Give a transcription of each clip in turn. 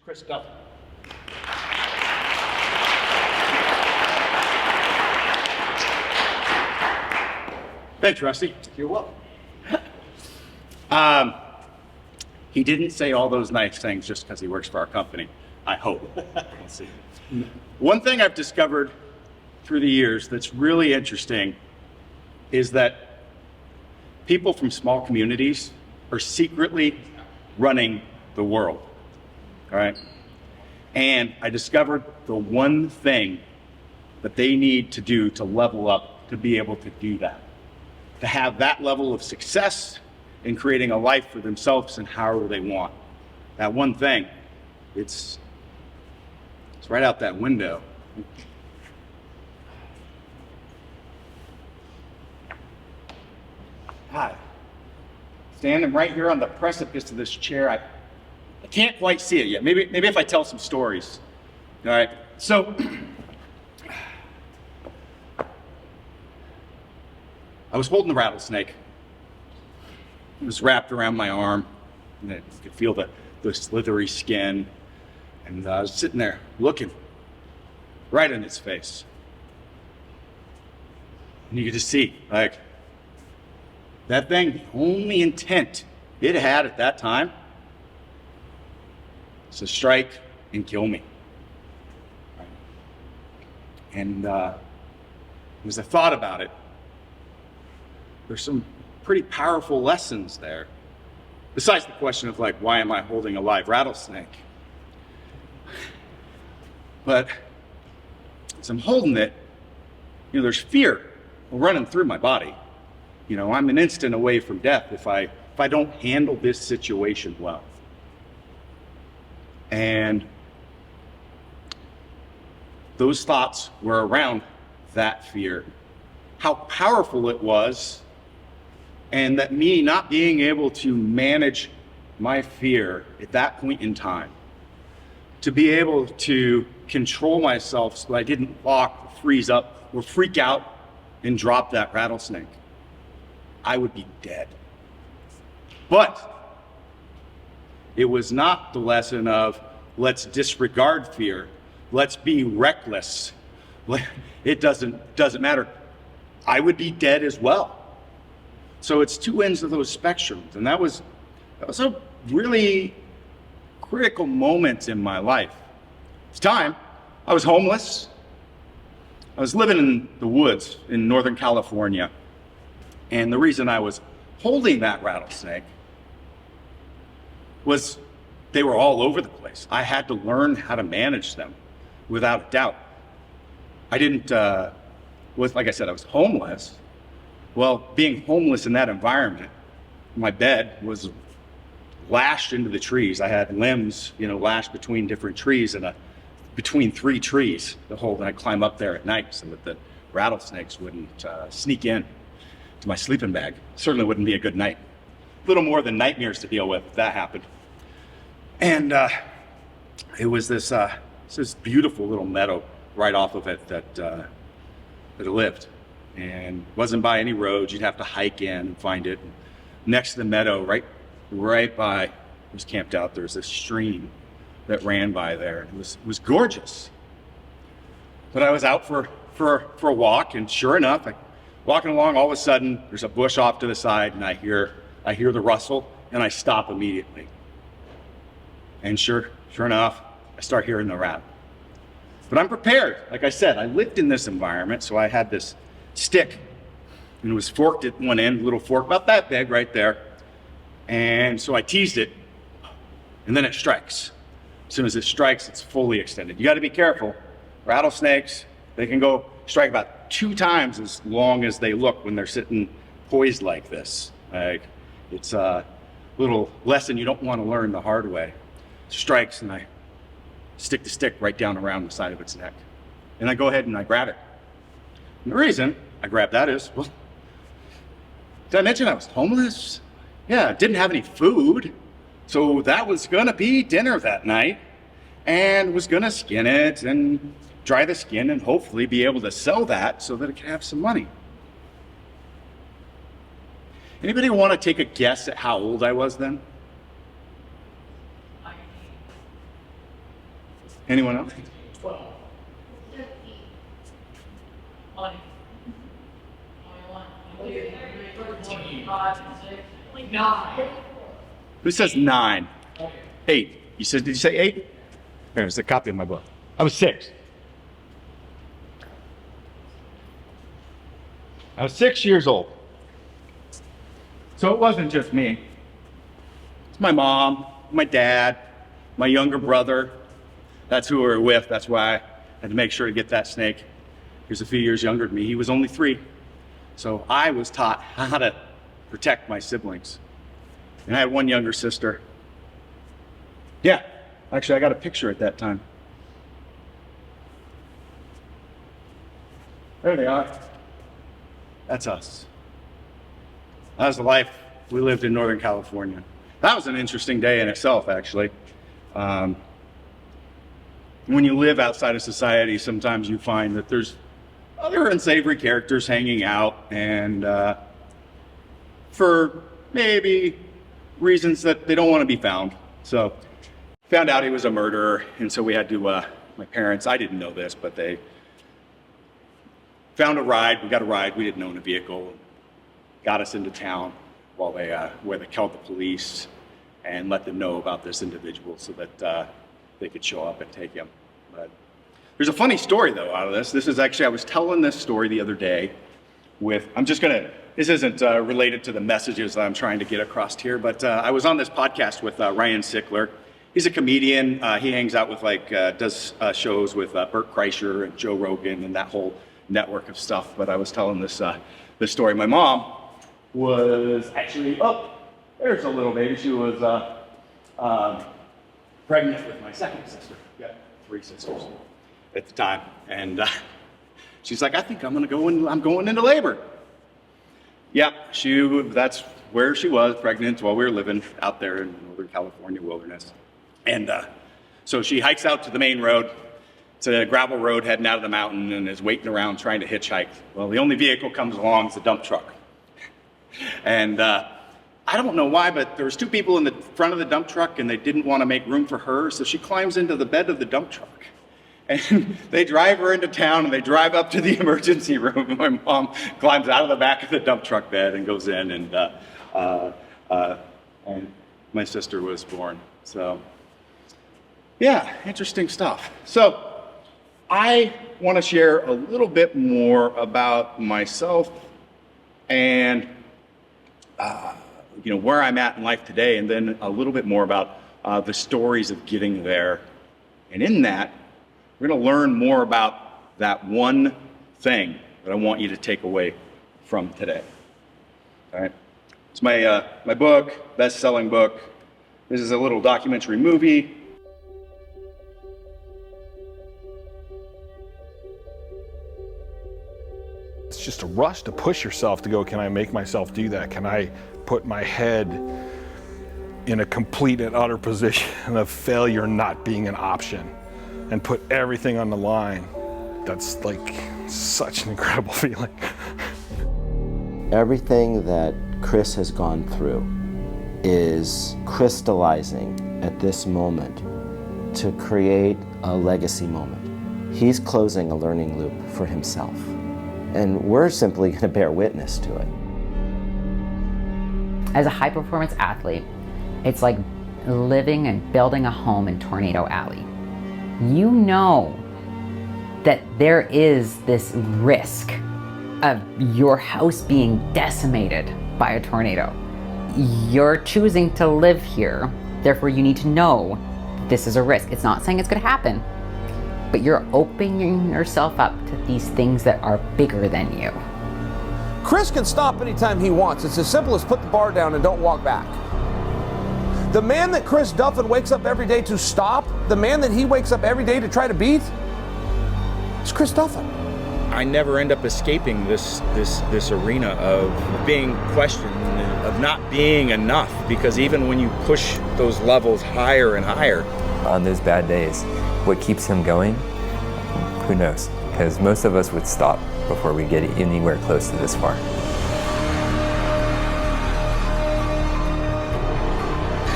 Chris Duffy. Thanks, Rusty. You're welcome. He didn't say all those nice things just because he works for our company. I hope. We'll see. One thing I've discovered through the years that's really interesting is that people from small communities are secretly running the world. All right? And I discovered the one thing that they need to do to level up to be able to do that. To have that level of success in creating a life for themselves and however they want. That one thing, it's right out that window. Hi. Standing right here on the precipice of this chair. I can't quite see it yet. Maybe if I tell some stories. All right. So I was holding the rattlesnake. It was wrapped around my arm, and you could feel the slithery skin. And I was sitting there looking right in its face. And you could just see, like, that thing, the only intent it had at that time was to strike and kill me. And as I thought about it, there's some pretty powerful lessons there. Besides the question of, like, why am I holding a live rattlesnake? But as I'm holding it, there's fear running through my body. I'm an instant away from death if I don't handle this situation well. And those thoughts were around that fear, how powerful it was, and that me not being able to manage my fear at that point in time, to be able to control myself so that I didn't walk, freeze up, or freak out and drop that rattlesnake, I would be dead. But it was not the lesson of let's disregard fear, let's be reckless. It doesn't matter. I would be dead as well. So it's two ends of those spectrums, and that was a really critical moment in my life. At the time, I was homeless. I was living in the woods in Northern California, and the reason I was holding that rattlesnake was they were all over the place. I had to learn how to manage them, without a doubt. I didn't, like I said, I was homeless. Well, being homeless in that environment, my bed was lashed into the trees. I had limbs, lashed between different trees and between three trees to hold, and I'd climb up there at night so that the rattlesnakes wouldn't sneak in to my sleeping bag. Certainly wouldn't be a good night. A little more than nightmares to deal with if that happened. And it was this beautiful little meadow right off of it that it lived. And wasn't by any roads. You'd have to hike in and find it. And next to the meadow, right by, it was camped out, there's a stream that ran by there. It was gorgeous. But I was out for a walk, and sure enough, walking along, all of a sudden, there's a bush off to the side, and I hear the rustle, and I stop immediately. And sure enough, I start hearing the rattle. But I'm prepared. Like I said, I lived in this environment, so I had this stick, and it was forked at one end, a little fork about that big right there. And so I teased it, and then it strikes. As soon as it strikes, it's fully extended. You got to be careful. Rattlesnakes, they can go strike about 2 times as long as they look when they're sitting poised like this. It's a little lesson you don't want to learn the hard way. Strikes, and I stick the stick right down around the side of its neck. And I go ahead and I grab it. And the reason I grabbed that is, well, did I mention I was homeless? Yeah, didn't have any food. So that was gonna be dinner that night, and was gonna skin it and dry the skin and hopefully be able to sell that so that I could have some money. Anybody want to take a guess at how old I was then? Anyone else? 12. 9. Who says 9? 8. Did you say 8? There's a copy of my book. I was 6. I was 6 years old. So it wasn't just me. It's my mom, my dad, my younger brother. That's who we were with. That's why I had to make sure to get that snake. He was a few years younger than me. He was only 3. So I was taught how to protect my siblings. And I had one younger sister. Yeah, actually I got a picture at that time. There they are. That's us. That was the life we lived in Northern California. That was an interesting day in itself, actually. When you live outside of society, sometimes you find that there's other unsavory characters hanging out, and for maybe reasons that they don't want to be found. So found out he was a murderer, and so we had to, my parents, I didn't know this, but they found a ride. We got a ride. We didn't own a vehicle. Got us into town while where they called the police and let them know about this individual so that they could show up and take him. But there's a funny story though out of this. This is actually, I was telling this story the other day with, this isn't related to the messages that I'm trying to get across here, but I was on this podcast with Ryan Sickler. He's a comedian. He hangs out with does shows with Bert Kreischer and Joe Rogan and that whole network of stuff. But I was telling this story. My mom was actually, there's a little baby. She was pregnant with my second sister. Yeah, 3 sisters at the time. And she's like, I think I'm going into labor. Yeah, that's where she was, pregnant while we were living out there in Northern California wilderness. And so she hikes out to the main road. It's a gravel road heading out of the mountain and is waiting around trying to hitchhike. Well, the only vehicle comes along is a dump truck. And I don't know why, but there was 2 people in the front of the dump truck and they didn't want to make room for her, so she climbs into the bed of the dump truck. And they drive her into town and they drive up to the emergency room. And my mom climbs out of the back of the dump truck bed and goes in, and my sister was born. So, yeah, interesting stuff. So, I want to share a little bit more about myself and where I'm at in life today, and then a little bit more about the stories of getting there. And in that, we're going to learn more about that one thing that I want you to take away from today. All right, it's my book, best-selling book. This is a little documentary movie. It's just a rush to push yourself to go, can I make myself do that? Can I put my head in a complete and utter position of failure not being an option and put everything on the line? That's like such an incredible feeling. Everything that Chris has gone through is crystallizing at this moment to create a legacy moment. He's closing a learning loop for himself. And we're simply going to bear witness to it. As a high-performance athlete, it's like living and building a home in Tornado Alley. You know that there is this risk of your house being decimated by a tornado. You're choosing to live here, therefore you need to know this is a risk. It's not saying it's going to happen, but you're opening yourself up to these things that are bigger than you. Chris can stop anytime he wants. It's as simple as put the bar down and don't walk back. The man that Chris Duffin wakes up every day to stop, the man that he wakes up every day to try to beat, is Chris Duffin. I never end up escaping this arena of being questioned, of not being enough, because even when you push those levels higher and higher. On those bad days, what keeps him going? Who knows? Because most of us would stop before we get anywhere close to this far.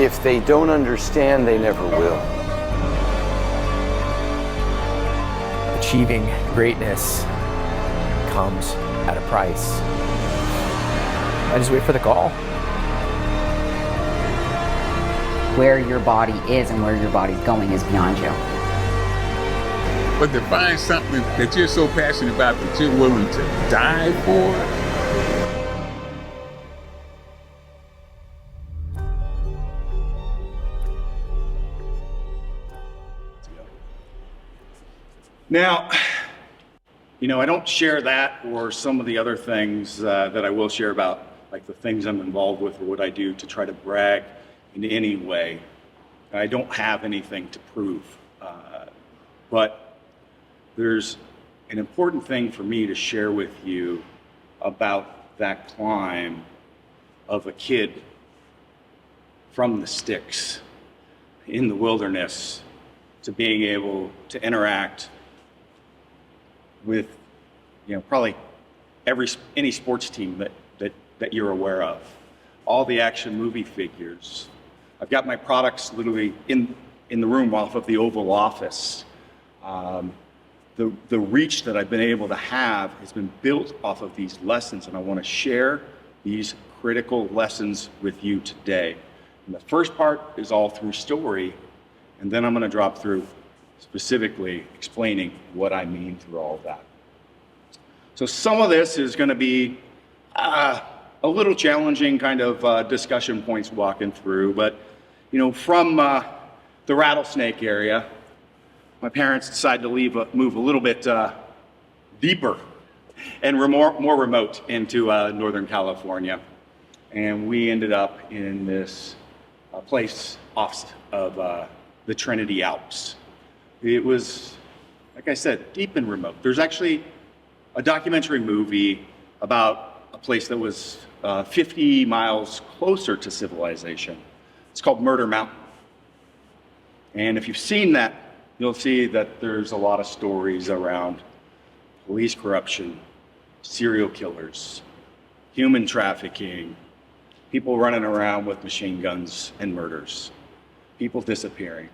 If they don't understand, they never will. achieving greatness comes at a price. I just wait for the call. Where your body is and where your body's going is beyond you. But to find something that you're so passionate about that you're willing to die for, Now, I don't share that or some of the other things that I will share about, like the things I'm involved with or what I do to try to brag in any way. I don't have anything to prove. But there's an important thing for me to share with you about that climb of a kid from the sticks in the wilderness to being able to interact with, probably any sports team that you're aware of, all the action movie figures. I've got my products literally in the room off of the Oval Office. The reach that I've been able to have has been built off of these lessons, and I want to share these critical lessons with you today. And the first part is all through story, and then I'm going to drop through specifically explaining what I mean through all of that. So some of this is going to be a little challenging kind of discussion points walking through, but from the rattlesnake area, my parents decided to move a little bit deeper and more remote into Northern California, and we ended up in this place off of the Trinity Alps. It was, like I said, deep and remote. There's actually a documentary movie about a place that was 50 miles closer to civilization. It's called Murder Mountain. And if you've seen that, you'll see that there's a lot of stories around police corruption, serial killers, human trafficking, people running around with machine guns and murders, people disappearing.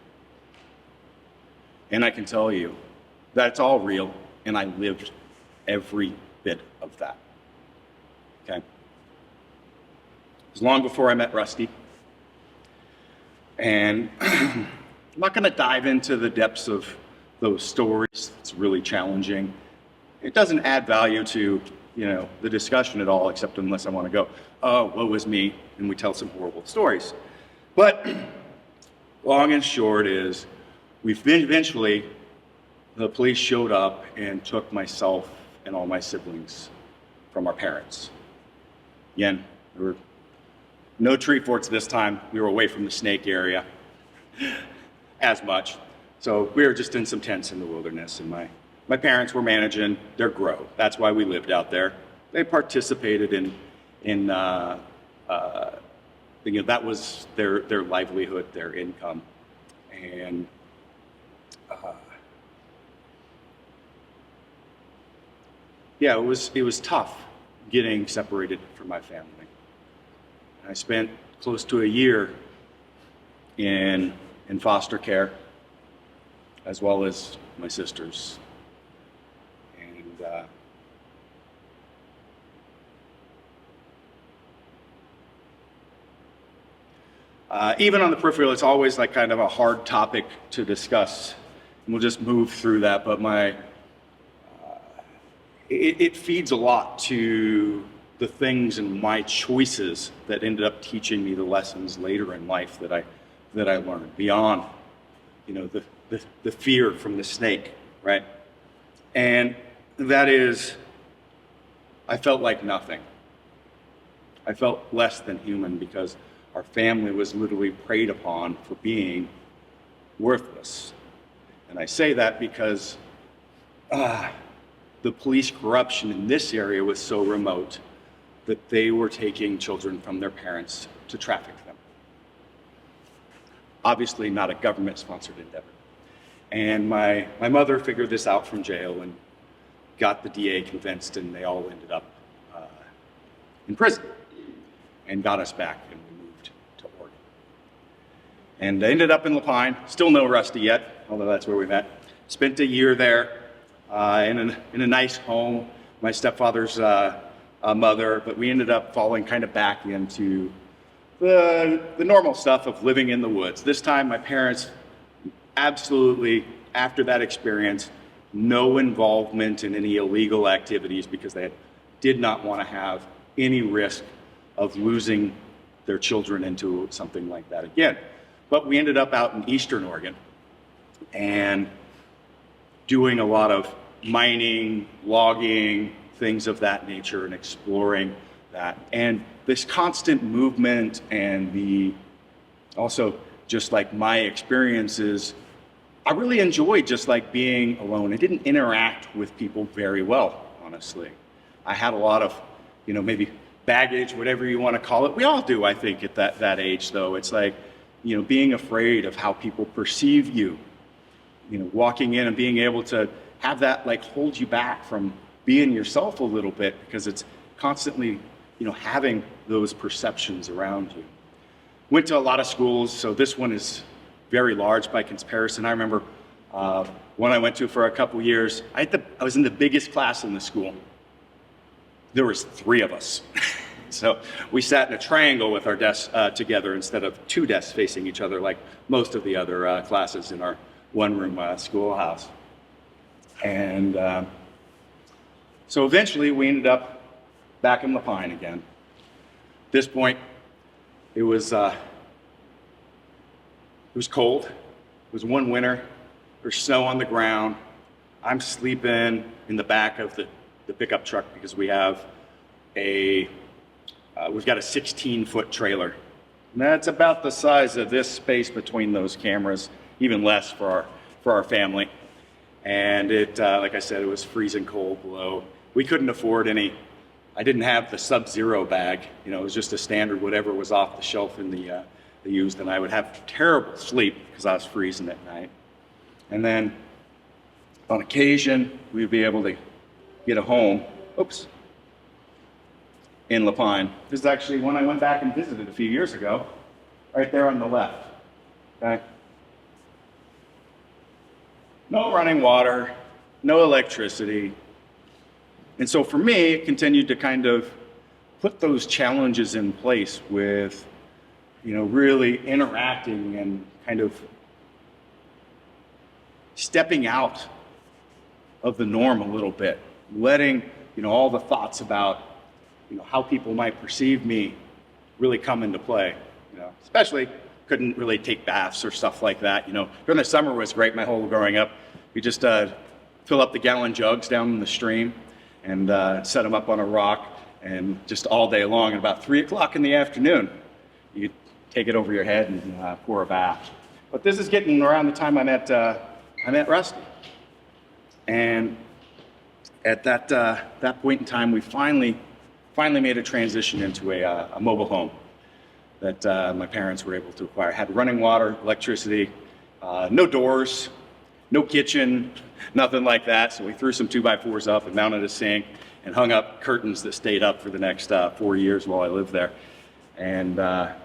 And I can tell you, that's all real, and I lived every bit of that. Okay? It was long before I met Rusty. And I'm not going to dive into the depths of those stories. It's really challenging. It doesn't add value to, the discussion at all, except unless I want to go, oh, woe is me, and we tell some horrible stories. But long and short is, eventually, the police showed up and took myself and all my siblings from our parents. Again, there were no tree forts this time. We were away from the snake area as much. So we were just in some tents in the wilderness, and my parents were managing their grow. That's why we lived out there. They participated in that was their livelihood, their income. And it was tough getting separated from my family. I spent close to a year in foster care, as well as my sisters. And even on the peripheral, it's always like kind of a hard topic to discuss. And we'll just move through that, but it feeds a lot to the things and my choices that ended up teaching me the lessons later in life that I learned beyond, the fear from the snake, right? And that is, I felt like nothing. I felt less than human because our family was literally preyed upon for being worthless. And I say that because the police corruption in this area was so remote that they were taking children from their parents to traffic them. Obviously not a government-sponsored endeavor. And my mother figured this out from jail and got the DA convinced, and they all ended up in prison and got us back, and we moved to Oregon. And I ended up in La Pine, still no Rusty yet, although that's where we met. Spent a year there, in a nice home. My stepfather's mother, but we ended up falling kind of back into the normal stuff of living in the woods. This time, my parents absolutely, after that experience, no involvement in any illegal activities because they did not want to have any risk of losing their children into something like that again. But we ended up out in Eastern Oregon and doing a lot of mining, logging, things of that nature, and exploring that. And this constant movement and also just like my experiences, I really enjoyed just like being alone. I didn't interact with people very well, honestly. I had a lot of, maybe baggage, whatever you want to call it. We all do, I think, at that age, though. It's like, being afraid of how people perceive you, walking in and being able to have that like hold you back from being yourself a little bit, because it's constantly, having those perceptions around you. Went to a lot of schools, so this one is very large by comparison. I remember when I went to for a couple years, I was in the biggest class in the school. There was 3 of us. So we sat in a triangle with our desks together instead of 2 desks facing each other like most of the other classes in our one-room schoolhouse. And so eventually we ended up back in La Pine again. At this point, it was cold. It was one winter. There's snow on the ground. I'm sleeping in the back of the pickup truck because we have we've got a 16-foot trailer. And that's about the size of this space between those cameras, even less for our family. And it, like I said, it was freezing cold below. We couldn't afford any. I didn't have the Sub-Zero bag. It was just a standard, whatever was off the shelf in the used, and I would have terrible sleep because I was freezing at night. And then on occasion, we'd be able to get a home, in La Pine. This is actually when I went back and visited a few years ago, right there on the left, okay? No running water, no electricity. And so for me, it continued to kind of put those challenges in place with, really interacting and kind of stepping out of the norm a little bit, letting, all the thoughts about, how people might perceive me really come into play. Especially couldn't really take baths or stuff like that. During the summer was great. My whole growing up, we just fill up the gallon jugs down in the stream and set them up on a rock, and just all day long. At about 3 o'clock in the afternoon, you take it over your head and pour a bath. But this is getting around the time I met Rusty, and at that point in time, we finally made a transition into a mobile home that my parents were able to acquire. Had running water, electricity, no doors, no kitchen, nothing like that. So we threw some 2x4s up and mounted a sink and hung up curtains that stayed up for the next 4 years while I lived there. And that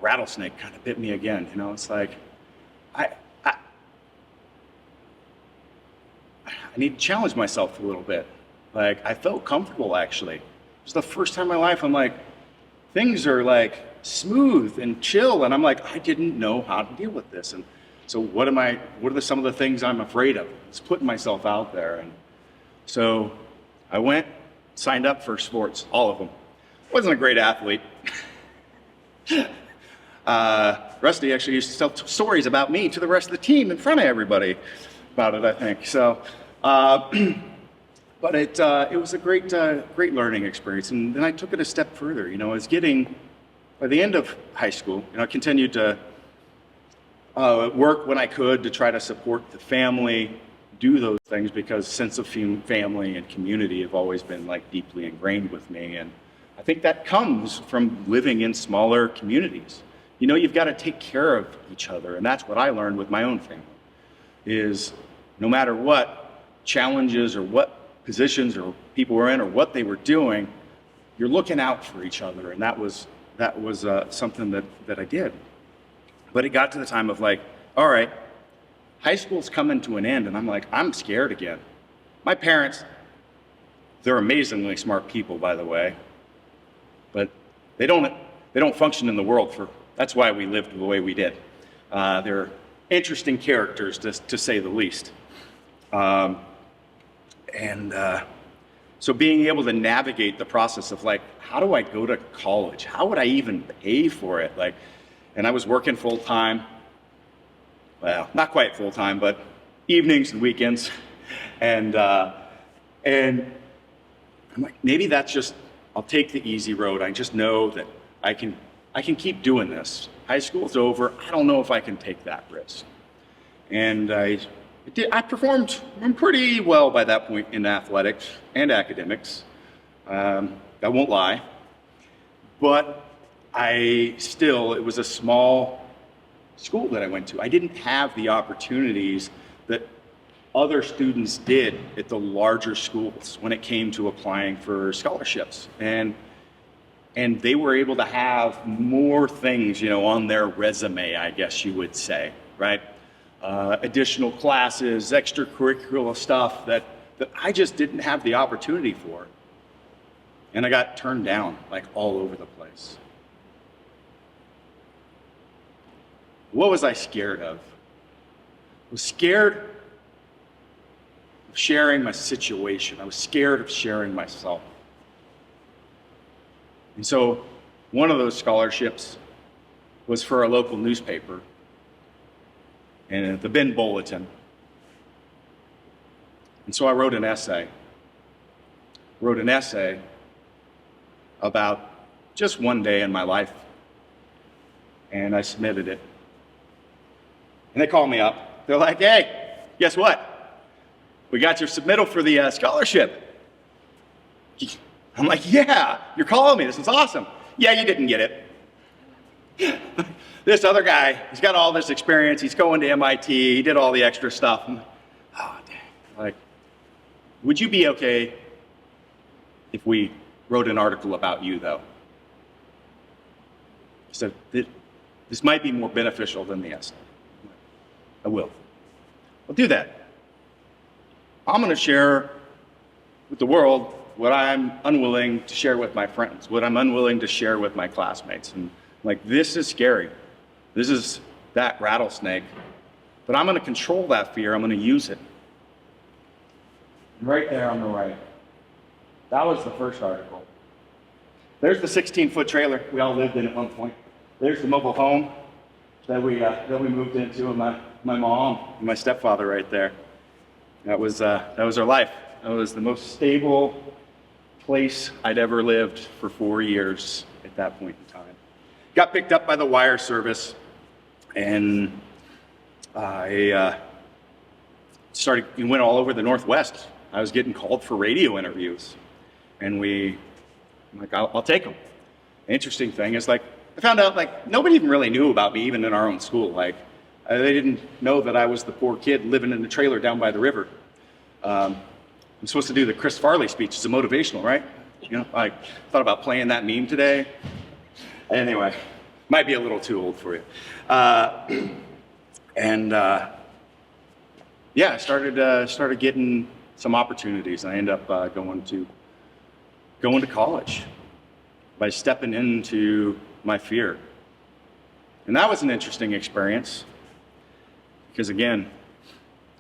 rattlesnake kind of bit me again. It's like, I need to challenge myself a little bit. Like, I felt comfortable, actually. It was the first time in my life I'm like, things are like smooth and chill, and I'm like, I didn't know how to deal with this. And so what are some of the things I'm afraid of? It's putting myself out there. And so I went, signed up for sports, all of them. Wasn't a great athlete. Rusty actually used to tell stories about me to the rest of the team in front of everybody about it, I think. So, but it was a great learning experience. And then I took it a step further. I was getting, by the end of high school, I continued to work when I could to try to support the family, do those things, because sense of family and community have always been like deeply ingrained with me. And I think that comes from living in smaller communities. You've got to take care of each other. And that's what I learned with my own family, is no matter what challenges or what positions or people were in or what they were doing, you're looking out for each other. And that was something that I did. But it got to the time of like, all right, high school's coming to an end, and I'm like, I'm scared again. My parents, they're amazingly smart people, by the way, but they don't function in the world that's why we lived the way we did. They're interesting characters, to say the least. So being able to navigate the process of like, how do I go to college? How would I even pay for it? Like, and I was working full time. Well, not quite full time, but evenings and weekends. And I'm like, maybe that's just, I'll take the easy road. I just know that I can keep doing this. High school's over. I don't know if I can take that risk. And I performed pretty well by that point in athletics and academics. I won't lie. But it was a small school that I went to. I didn't have the opportunities that other students did at the larger schools when it came to applying for scholarships. And they were able to have more things, on their resume, I guess you would say, right? Additional classes, extracurricular stuff that I just didn't have the opportunity for. And I got turned down like all over the place. What was I scared of? I was scared of sharing my situation. I was scared of sharing myself. And so one of those scholarships was for a local newspaper and the Bend Bulletin. And so I wrote an essay about just one day in my life, and I submitted it. And they called me up. They're like, hey, guess what? We got your submittal for the scholarship. I'm like, yeah, you're calling me. This is awesome. Yeah, you didn't get it. This other guy, he's got all this experience. He's going to MIT. He did all the extra stuff. I'm like, oh, dang. Like, would you be okay if we wrote an article about you, though? So this might be more beneficial than the essay. I will. I'll do that. I'm going to share with the world what I'm unwilling to share with my friends, what I'm unwilling to share with my classmates. And like, this is scary. This is that rattlesnake. But I'm going to control that fear. I'm going to use it. Right there on the right. That was the first article. There's the 16-foot trailer we all lived in at one point. There's the mobile home that we moved into, and my mom and my stepfather right there. That was our life. That was the most stable place I'd ever lived for 4 years at that point in time. Got picked up by the wire service, and I went all over the Northwest. I was getting called for radio interviews, and I'm like, I'll take them. The interesting thing is, like, I found out, like, nobody even really knew about me, even in our own school. Like, they didn't know that I was the poor kid living in the trailer down by the river. I'm supposed to do the Chris Farley speech. It's a motivational, right? I thought about playing that meme today. Anyway, might be a little too old for you. I started getting some opportunities. I ended up going to college by stepping into my fear. And that was an interesting experience because, again,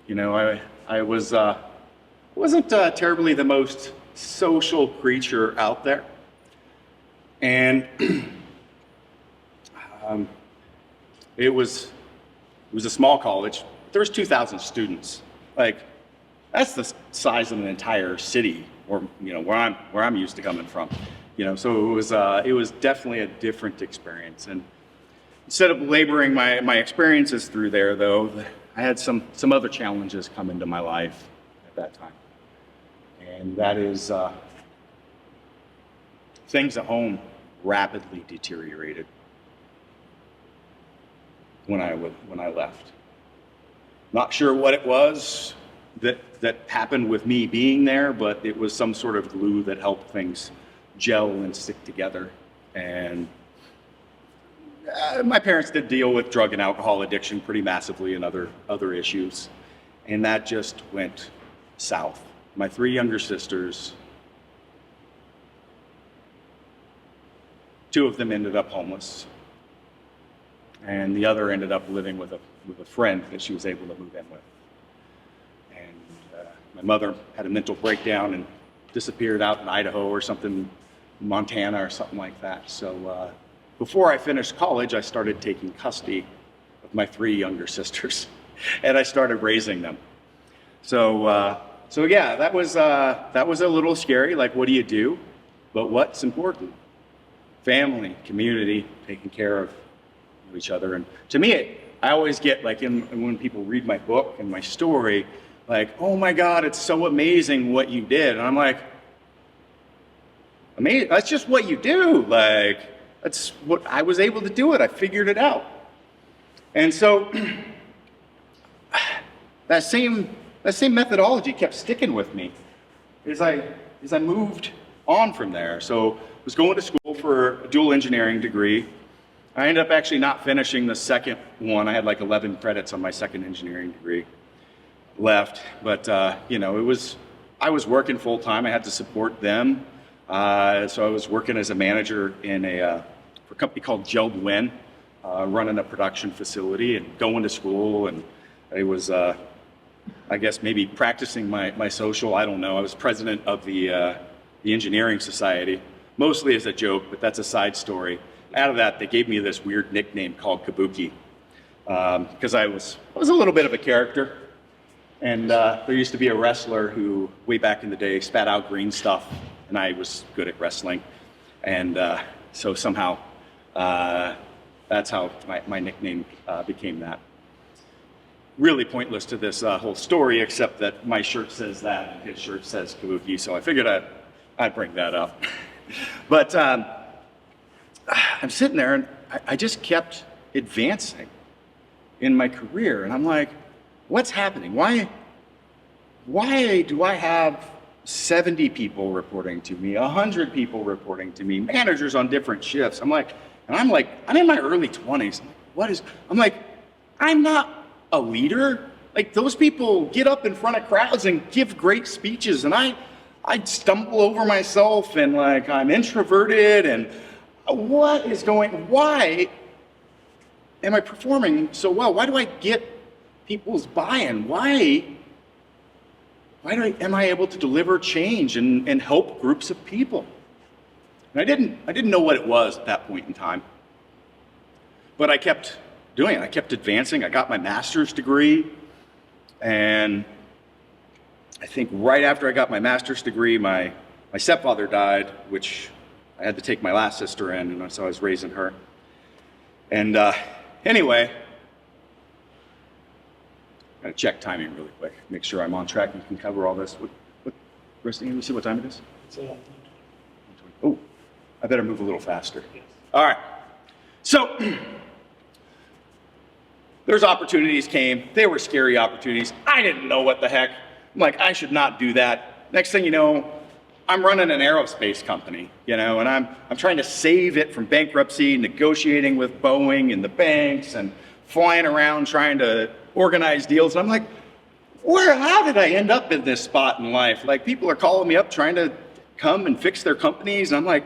I wasn't terribly the most social creature out there. And it was a small college. There was 2,000 students. Like, that's the size of an entire city, or where I'm used to coming from. So it was definitely a different experience. And instead of laboring my experiences through there, though, I had some other challenges come into my life at that time. And that is things at home rapidly deteriorated when I left. Not sure what it was that happened with me being there, but it was some sort of glue that helped things gel and stick together. And my parents did deal with drug and alcohol addiction pretty massively and other issues, and that just went south. My 3 younger sisters, 2 of them ended up homeless, and the other ended up living with a friend that she was able to move in with. And my mother had a mental breakdown and disappeared out in Idaho or something, Montana or something like that. So before I finished college, I started taking custody of my 3 younger sisters, and I started raising them. So yeah, that was a little scary. Like, what do you do? But what's important? Family, community, taking care of each other. And to me, I always get like when people read my book and my story, like, oh my God, it's so amazing what you did. And I'm like, amazing? That's just what you do. Like, that's what I was able to do it. I figured it out. And so that same methodology kept sticking with me as I moved on from there. So I was going to school for a dual engineering degree. I ended up actually not finishing the second one. I had like 11 credits on my second engineering degree left, but I was working full time. I had to support them, so I was working as a manager for a company called Geld Win, running a production facility and going to school, and I was I guess maybe practicing my social. I don't know. I was president of the engineering society, mostly as a joke, but that's a side story. Out of that, they gave me this weird nickname called Kabuki, because I was a little bit of a character. And there used to be a wrestler who, way back in the day, spat out green stuff, and I was good at wrestling. And so somehow, that's how my nickname became that. Really pointless to this whole story, except that my shirt says that, and his shirt says Kabuki, so I figured I'd bring that up. But I'm sitting there, and I just kept advancing in my career, and I'm like, what's happening? Why do I have 70 people reporting to me, 100 people reporting to me, managers on different shifts? I'm in my early 20s. I'm like, I'm not a leader. Like, those people get up in front of crowds and give great speeches, and I stumble over myself, and like, I'm introverted, and why am I performing so well? Why do I get people's buy-in? Why am I able to deliver change and help groups of people? And I didn't know what it was at that point in time, but I kept doing it. I kept advancing. I got my master's degree, and I think right after I got my master's degree, my stepfather died, which I had to take my last sister in, and so I was raising her. And anyway, I'm gonna check timing really quick, make sure I'm on track and can cover all this. Rusty, can you see what time it is? Oh, I better move a little faster. Yes. All right. So those opportunities came. They were scary opportunities. I didn't know what the heck. I'm like, I should not do that. Next thing you know, I'm running an aerospace company, and I'm trying to save it from bankruptcy, negotiating with Boeing and the banks, and flying around trying to organize deals. And I'm like, how did I end up in this spot in life? Like, people are calling me up trying to come and fix their companies, and I'm like,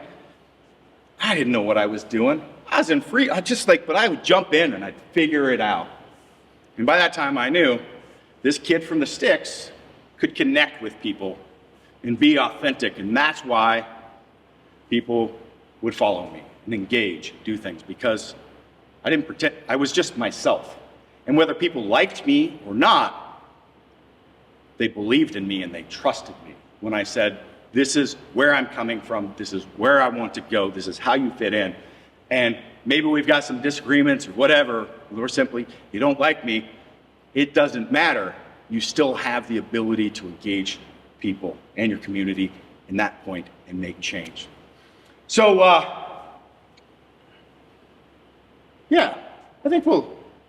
I didn't know what I was doing. I was in free. But I would jump in and I'd figure it out. And by that time, I knew this kid from the sticks could connect with people and be authentic, and that's why people would follow me and engage, do things, because I didn't pretend. I was just myself. And whether people liked me or not, they believed in me and they trusted me when I said, this is where I'm coming from, this is where I want to go, this is how you fit in. And maybe we've got some disagreements or whatever, or simply, you don't like me, it doesn't matter. You still have the ability to engage people and your community in that point and make change. So, yeah, I think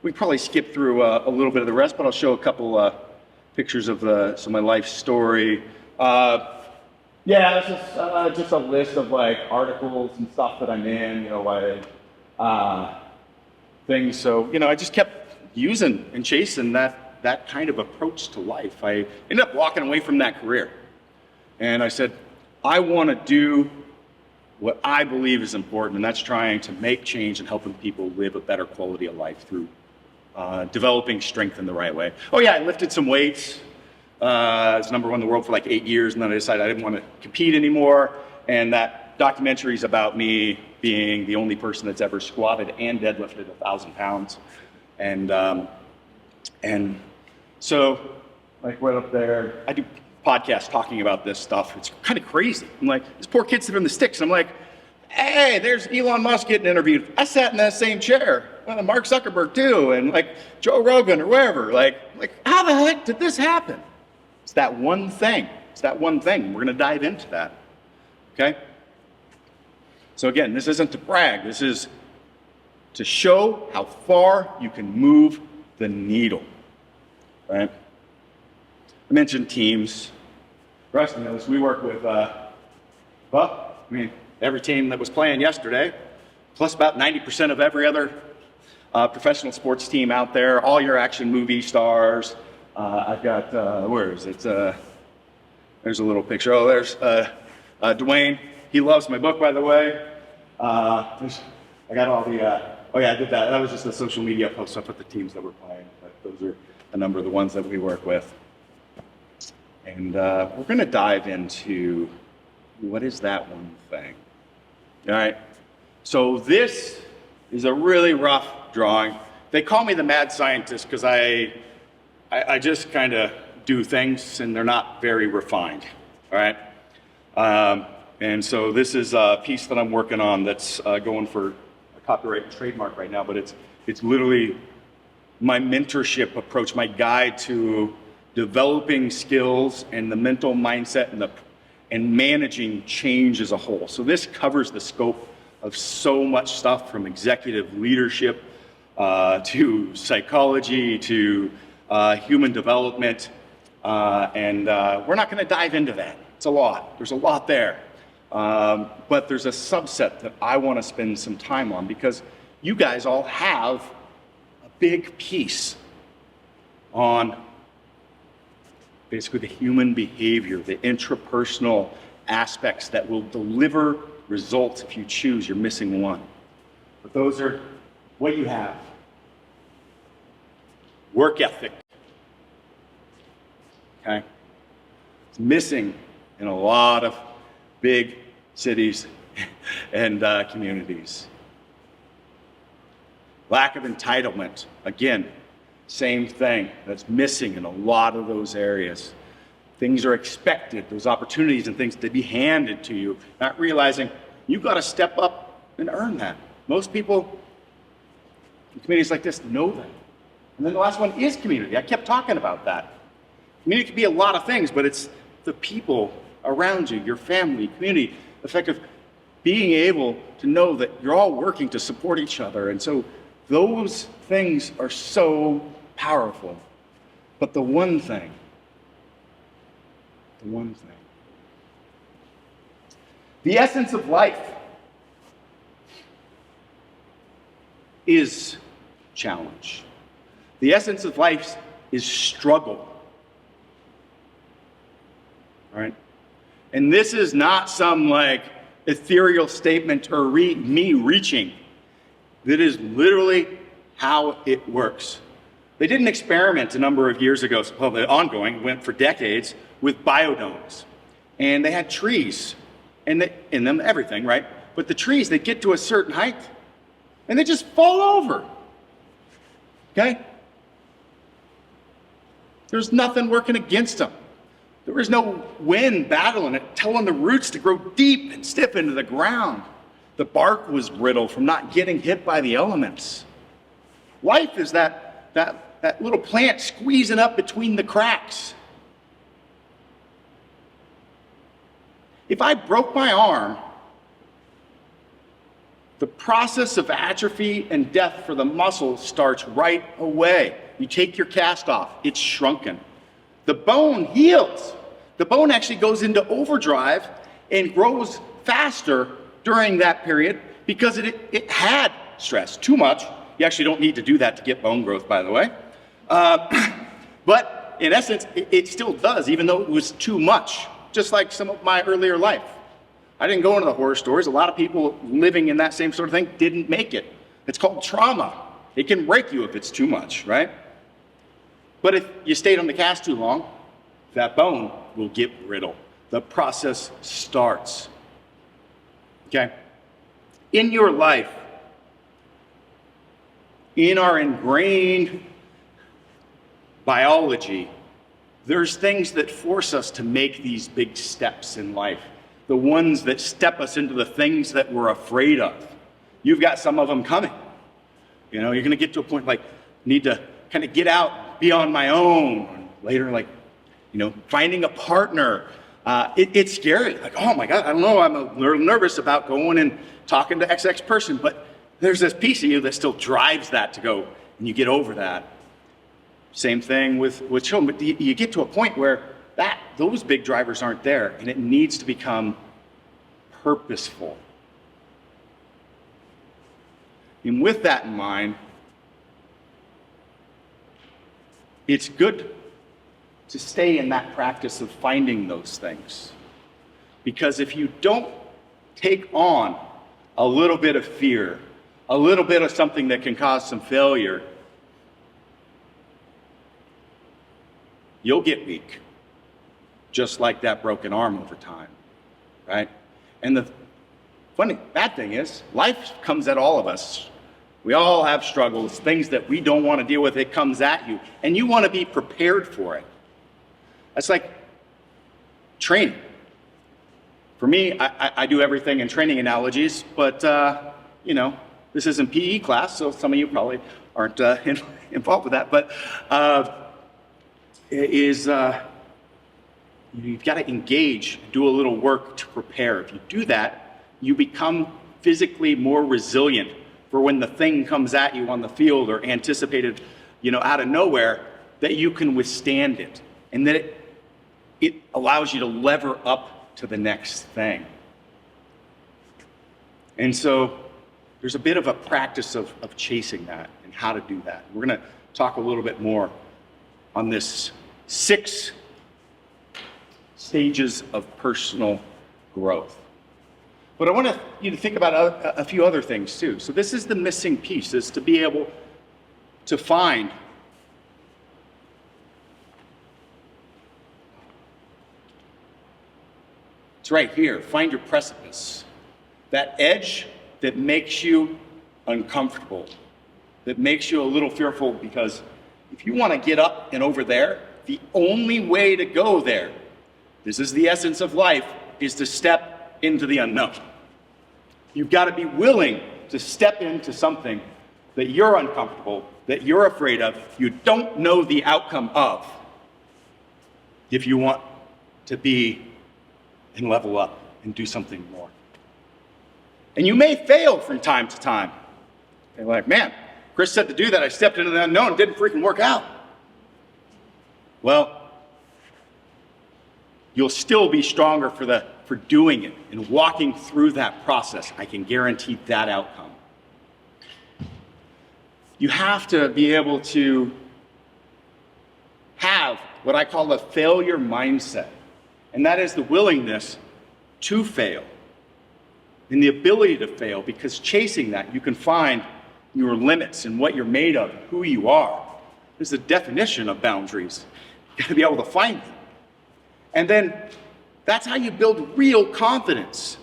we probably skip through a little bit of the rest, but I'll show a couple pictures of some of my life story. Yeah, this is just a list of like articles and stuff that I'm in. things. So, I just kept using and chasing that kind of approach to life. I ended up walking away from that career. And I said, I want to do what I believe is important, and that's trying to make change and helping people live a better quality of life through developing strength in the right way. Oh yeah, I lifted some weights. I was number one in the world for like 8 years, and then I decided I didn't want to compete anymore. And that documentary is about me being the only person that's ever squatted and deadlifted 1,000 pounds. And so, like right up there, I do podcasts talking about this stuff. It's kind of crazy. I'm like, this poor kid sitting in the sticks. I'm like, hey, there's Elon Musk getting interviewed. I sat in that same chair. Mark Zuckerberg too, and like Joe Rogan or wherever. Like, how the heck did this happen? It's that one thing. It's that one thing. We're going to dive into that. Okay? So again, this isn't to brag. This is to show how far you can move the needle. Right? I mentioned teams. Rusty knows we work with, every team that was playing yesterday, plus about 90% of every other professional sports team out there, all your action movie stars. I've got, where is it? There's a little picture. Oh, there's Dwayne. He loves my book, by the way. I got all the, I did that. That was just a social media post. I put the teams that we're playing. But those are a number of the ones that we work with. And we're going to dive into what is that one thing. All right. So this is a really rough drawing. They call me the mad scientist because I just kind of do things and they're not very refined. All right. And so this is a piece that I'm working on that's going for a copyright and trademark right now, but it's literally my mentorship approach, my guide to developing skills and the mental mindset and managing change as a whole. So this covers the scope of so much stuff, from executive leadership to psychology to human development. And we're not going to dive into that. It's a lot. There's a lot there. But there's a subset that I want to spend some time on because you guys all have a big piece on basically the human behavior, the intrapersonal aspects that will deliver results if you choose. You're missing one. But those are what you have. Work ethic. Okay? It's missing in a lot of big cities and communities. Lack of entitlement. Again, same thing. That's missing in a lot of those areas. Things are expected, those opportunities and things to be handed to you, not realizing you've got to step up and earn that. Most people in communities like this know that. And then the last one is community. I kept talking about that. Community can be a lot of things, but it's the people around you, your family, community, effective, being able to know that you're all working to support each other. And so those things are so powerful. But the one thing the essence of life is challenge. The essence of life is struggle. All right? And this is not some like ethereal statement or me reaching. That is literally how it works. They did an experiment a number of years ago, well, ongoing, went for decades, with biodomes. And they had trees, and in them, everything, right? But the trees, they get to a certain height, and they just fall over. Okay? There's nothing working against them. There was no wind battling it, telling the roots to grow deep and stiff into the ground. The bark was brittle from not getting hit by the elements. Life is that little plant squeezing up between the cracks. If I broke my arm, the process of atrophy and death for the muscle starts right away. You take your cast off, it's shrunken. The bone heals. The bone actually goes into overdrive and grows faster during that period because it had stress, too much, You actually don't need to do that to get bone growth, by the way. But in essence, it still does, even though it was too much, just like some of my earlier life. I didn't go into the horror stories. A lot of people living in that same sort of thing didn't make it. It's called trauma. It can break you if it's too much, right? But if you stayed on the cast too long, that bone will get brittle. The process starts. Okay? In your life, in our ingrained biology, there's things that force us to make these big steps in life. The ones that step us into the things that we're afraid of. You've got some of them coming. You know, you're going to get to a point like, need to kind of get out, be on my own. Later, like, you know, finding a partner. It's scary. Like, oh my God, I don't know. I'm a little nervous about going and talking to XX person, but there's this piece of you that still drives that to go, and you get over that. Same thing with children, but you get to a point where those big drivers aren't there, and it needs to become purposeful. And with that in mind, it's good to stay in that practice of finding those things. Because if you don't take on a little bit of fear, a little bit of something that can cause some failure, you'll get weak, just like that broken arm over time, right? And the bad thing is, life comes at all of us. We all have struggles, things that we don't want to deal with. It comes at you, and you want to be prepared for it. That's like training. For me, I do everything in training analogies, but you know, this isn't PE class, so some of you probably aren't involved with that. But you've got to engage, do a little work to prepare. If you do that, you become physically more resilient for when the thing comes at you on the field or anticipated, you know, out of nowhere, that you can withstand it, and that it allows you to lever up to the next thing. And so there's a bit of a practice of chasing that and how to do that. We're going to talk a little bit more on this 6 stages of personal growth. But I want you to think about a few other things too. So this is the missing piece, is to be able to find it's right here. Find your precipice. That edge that makes you uncomfortable, that makes you a little fearful, because if you want to get up and over there, the only way to go there, this is the essence of life, is to step into the unknown. You've got to be willing to step into something that you're uncomfortable, that you're afraid of, you don't know the outcome of, if you want to be and level up and do something more. And you may fail from time to time. You're like, man, Chris said to do that, I stepped into the unknown, it didn't freaking work out. Well, you'll still be stronger for doing it and walking through that process. I can guarantee that outcome. You have to be able to have what I call a failure mindset, and that is the willingness to fail and the ability to fail, because chasing that, you can find your limits and what you're made of, who you are. There's a definition of boundaries. You got to be able to find them. And then that's how you build real confidence.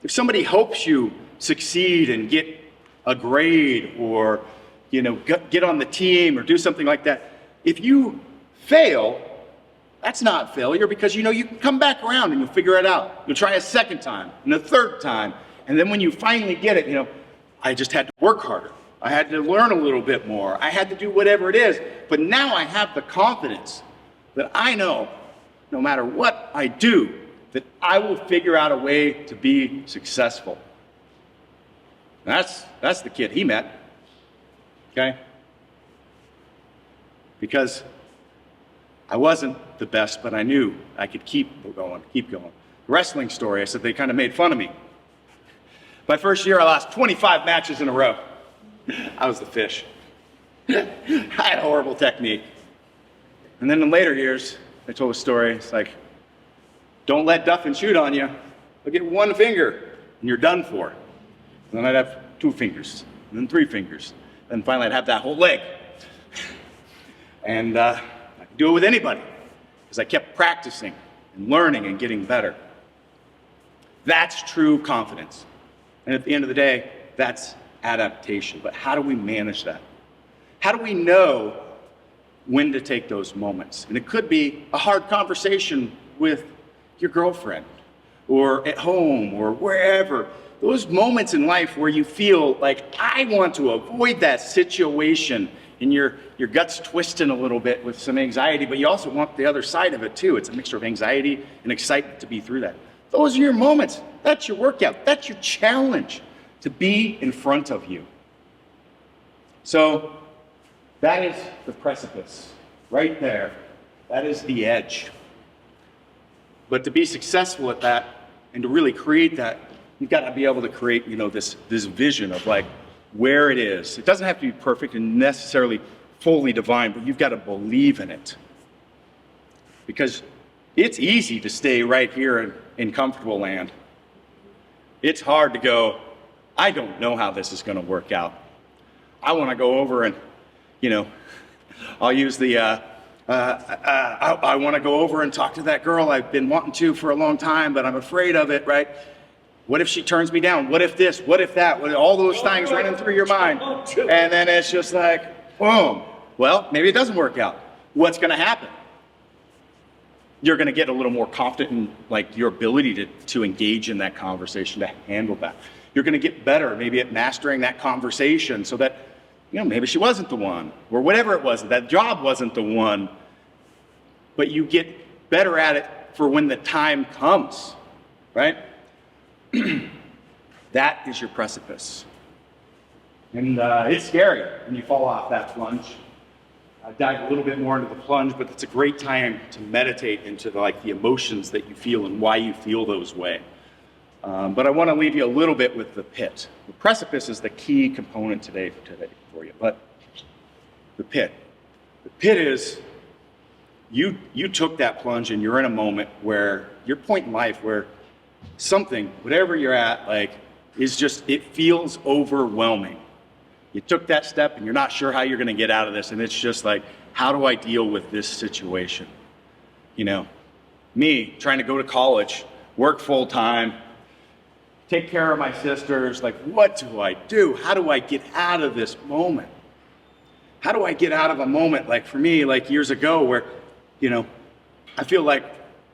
If somebody hopes you succeed and get a grade, or get on the team or do something like that, if you fail, that's not failure, because you can come back around and you'll figure it out. You'll try a second time and a third time, and then when you finally get it, I just had to work harder. I had to learn a little bit more. I had to do whatever it is, but now I have the confidence that I know, no matter what I do, that I will figure out a way to be successful. That's the kid he met, okay? Because I wasn't the best, but I knew I could keep going. The wrestling story, I said they kind of made fun of me. My first year, I lost 25 matches in a row. I was the fish. I had horrible technique. And then in later years, I told a story. It's like, don't let Duffin shoot on you. They'll get one finger, and you're done for. And then I'd have 2 fingers, and then 3 fingers. Then finally, I'd have that whole leg. And I could do it with anybody, because I kept practicing and learning and getting better. That's true confidence. And at the end of the day, that's adaptation. But how do we manage that? How do we know when to take those moments? And it could be a hard conversation with your girlfriend, or at home, or wherever. Those moments in life where you feel like, I want to avoid that situation, and your gut's twisting a little bit with some anxiety, but you also want the other side of it too. It's a mixture of anxiety and excitement to be through that. Those are your moments. That's your workout. That's your challenge, to be in front of you. So that is the precipice right there. That is the edge. But to be successful at that and to really create that, you've got to be able to create, this vision of like where it is. It doesn't have to be perfect and necessarily fully divine, but you've got to believe in it. Because it's easy to stay right here in comfortable land. It's hard to go, I don't know how this is going to work out. I want to go over and, I'll use the, I want to go over and talk to that girl I've been wanting to for a long time, but I'm afraid of it, right? What if she turns me down? What if this? What if that? All those things running through your mind. And then it's just like, boom. Well, maybe it doesn't work out. What's going to happen? You're going to get a little more confident in like your ability to engage in that conversation, to handle that. You're going to get better maybe at mastering that conversation so that, maybe she wasn't the one, or whatever it was, that job wasn't the one, but you get better at it for when the time comes, right? That is your precipice. And it's scary when you fall off that plunge. I dive a little bit more into the plunge, but it's a great time to meditate into the emotions that you feel and why you feel those way. But I want to leave you a little bit with the pit. The precipice is the key component today for you. But the pit is you took that plunge and you're in a moment where your point in life where something, whatever you're at, is just, it feels overwhelming. You took that step and you're not sure how you're going to get out of this. And it's just like, how do I deal with this situation? Me trying to go to college, work full time, take care of my sisters. What do I do? How do I get out of this moment? How do I get out of a moment for me, years ago where, I feel like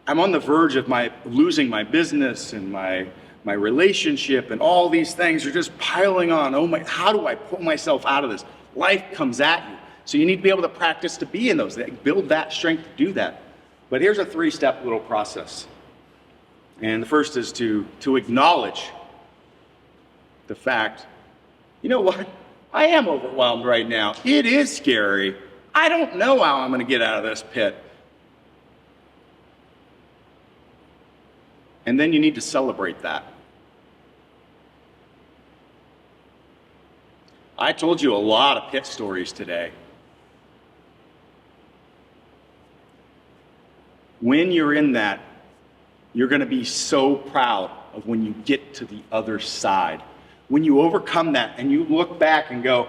I'm on the verge of losing my business and my relationship, and all these things are just piling on. How do I pull myself out of this? Life comes at you. So you need to be able to practice to be in those, build that strength to do that. But here's a 3-step little process. And the first is to acknowledge the fact, you know what? I am overwhelmed right now. It is scary. I don't know how I'm going to get out of this pit. And then you need to celebrate that. I told you a lot of pit stories today. When you're in that, you're going to be so proud of when you get to the other side. When you overcome that and you look back and go,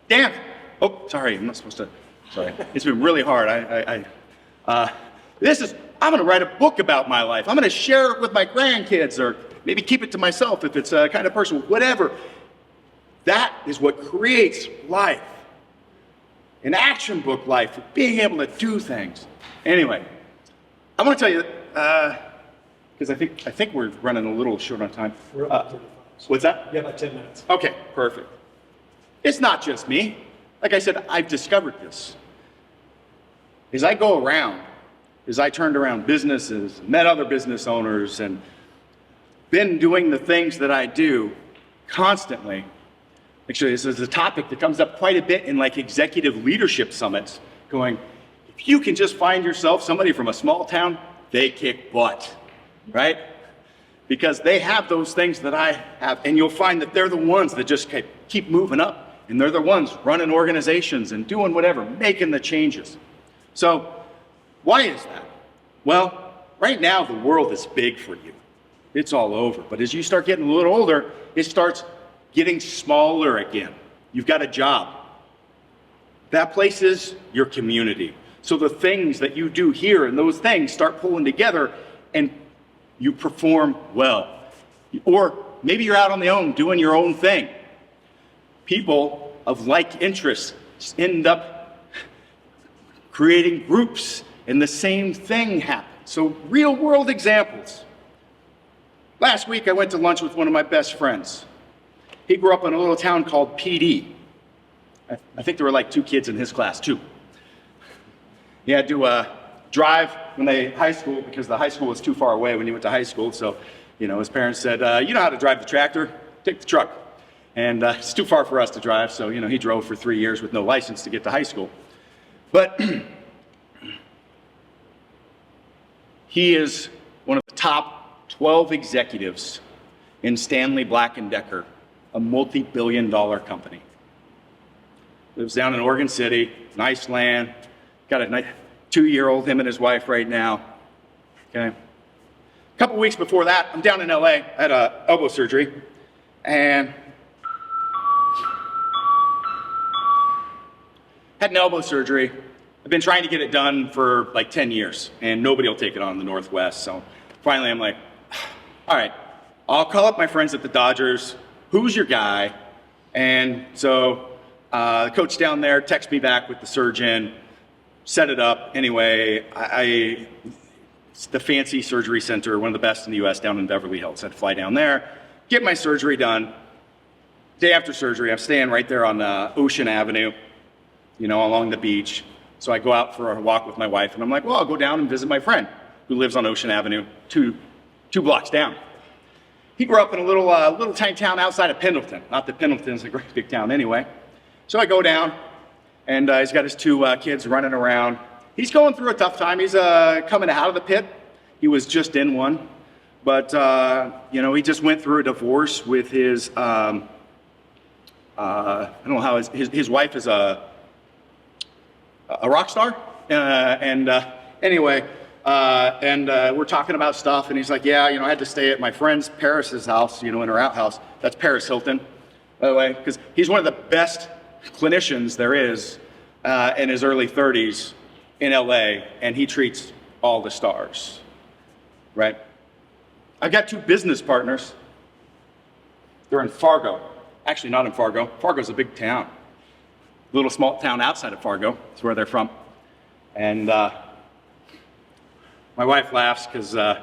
damn it. Oh, sorry, I'm not supposed to. Sorry. It's been really hard. I'm going to write a book about my life. I'm going to share it with my grandkids, or maybe keep it to myself if it's a kind of personal, whatever. That is what creates life. An action book life, being able to do things. Anyway, I want to tell you, because I think we're running a little short on time. We're up to 35. What's that? Yeah, about 10 minutes. Okay, perfect. It's not just me. Like I said, I've discovered this. As I go around, as I turned around businesses, met other business owners, and been doing the things that I do constantly. Actually, this is a topic that comes up quite a bit in executive leadership summits, going, if you can just find yourself somebody from a small town, they kick butt, right? because they have those things that I have, and you'll find that they're the ones that just keep moving up, and they're the ones running organizations and doing whatever, making the changes. So why is that? Well, right now the world is big for you. It's all over. But as you start getting a little older, it starts getting smaller again. You've got a job. That place is your community. So the things that you do here and those things start pulling together and you perform well. Or maybe you're out on the own doing your own thing. People of like interests end up creating groups and the same thing happens. So real world examples. Last week I went to lunch with one of my best friends. He grew up in a little town called PD. I think there were like 2 kids in his class, 2. He had to drive when high school, because the high school was too far away when he went to high school. So, his parents said, you know how to drive the tractor? Take the truck. And it's too far for us to drive. So, he drove for 3 years with no license to get to high school. But he is one of the top 12 executives in Stanley Black & Decker, a multi-billion-dollar company. Lives down in Oregon City, nice land, got a nice 2-year-old, him and his wife right now. Okay. A couple weeks before that, I'm down in LA, I had elbow surgery, and had an elbow surgery. I've been trying to get it done for like 10 years, and nobody will take it on in the Northwest. So finally I'm like, all right, I'll call up my friends at the Dodgers. Who's your guy? And so the coach down there texts me back with the surgeon, set it up. Anyway, it's the fancy surgery center, one of the best in the US, down in Beverly Hills. I had to fly down there, get my surgery done. Day after surgery, I'm staying right there on Ocean Avenue, along the beach. So I go out for a walk with my wife, and I'm like, well, I'll go down and visit my friend who lives on Ocean Avenue, two blocks down. He grew up in a little tiny town outside of Pendleton. Not that Pendleton's a great big town anyway. So I go down, and he's got his 2 kids running around. He's going through a tough time. He's coming out of the pit. He was just in one. But, he just went through a divorce with his, I don't know how, his wife is a rock star. Anyway, we're talking about stuff, and he's like, yeah, I had to stay at my friend's Paris's house, in her outhouse. That's Paris Hilton, by the way, because he's one of the best clinicians there is in his early 30s in LA, and he treats all the stars, right? I've got 2 business partners. They're in Fargo. Actually, not in Fargo. Fargo's a big town. Little small town outside of Fargo. That's where they're from. And my wife laughs because, they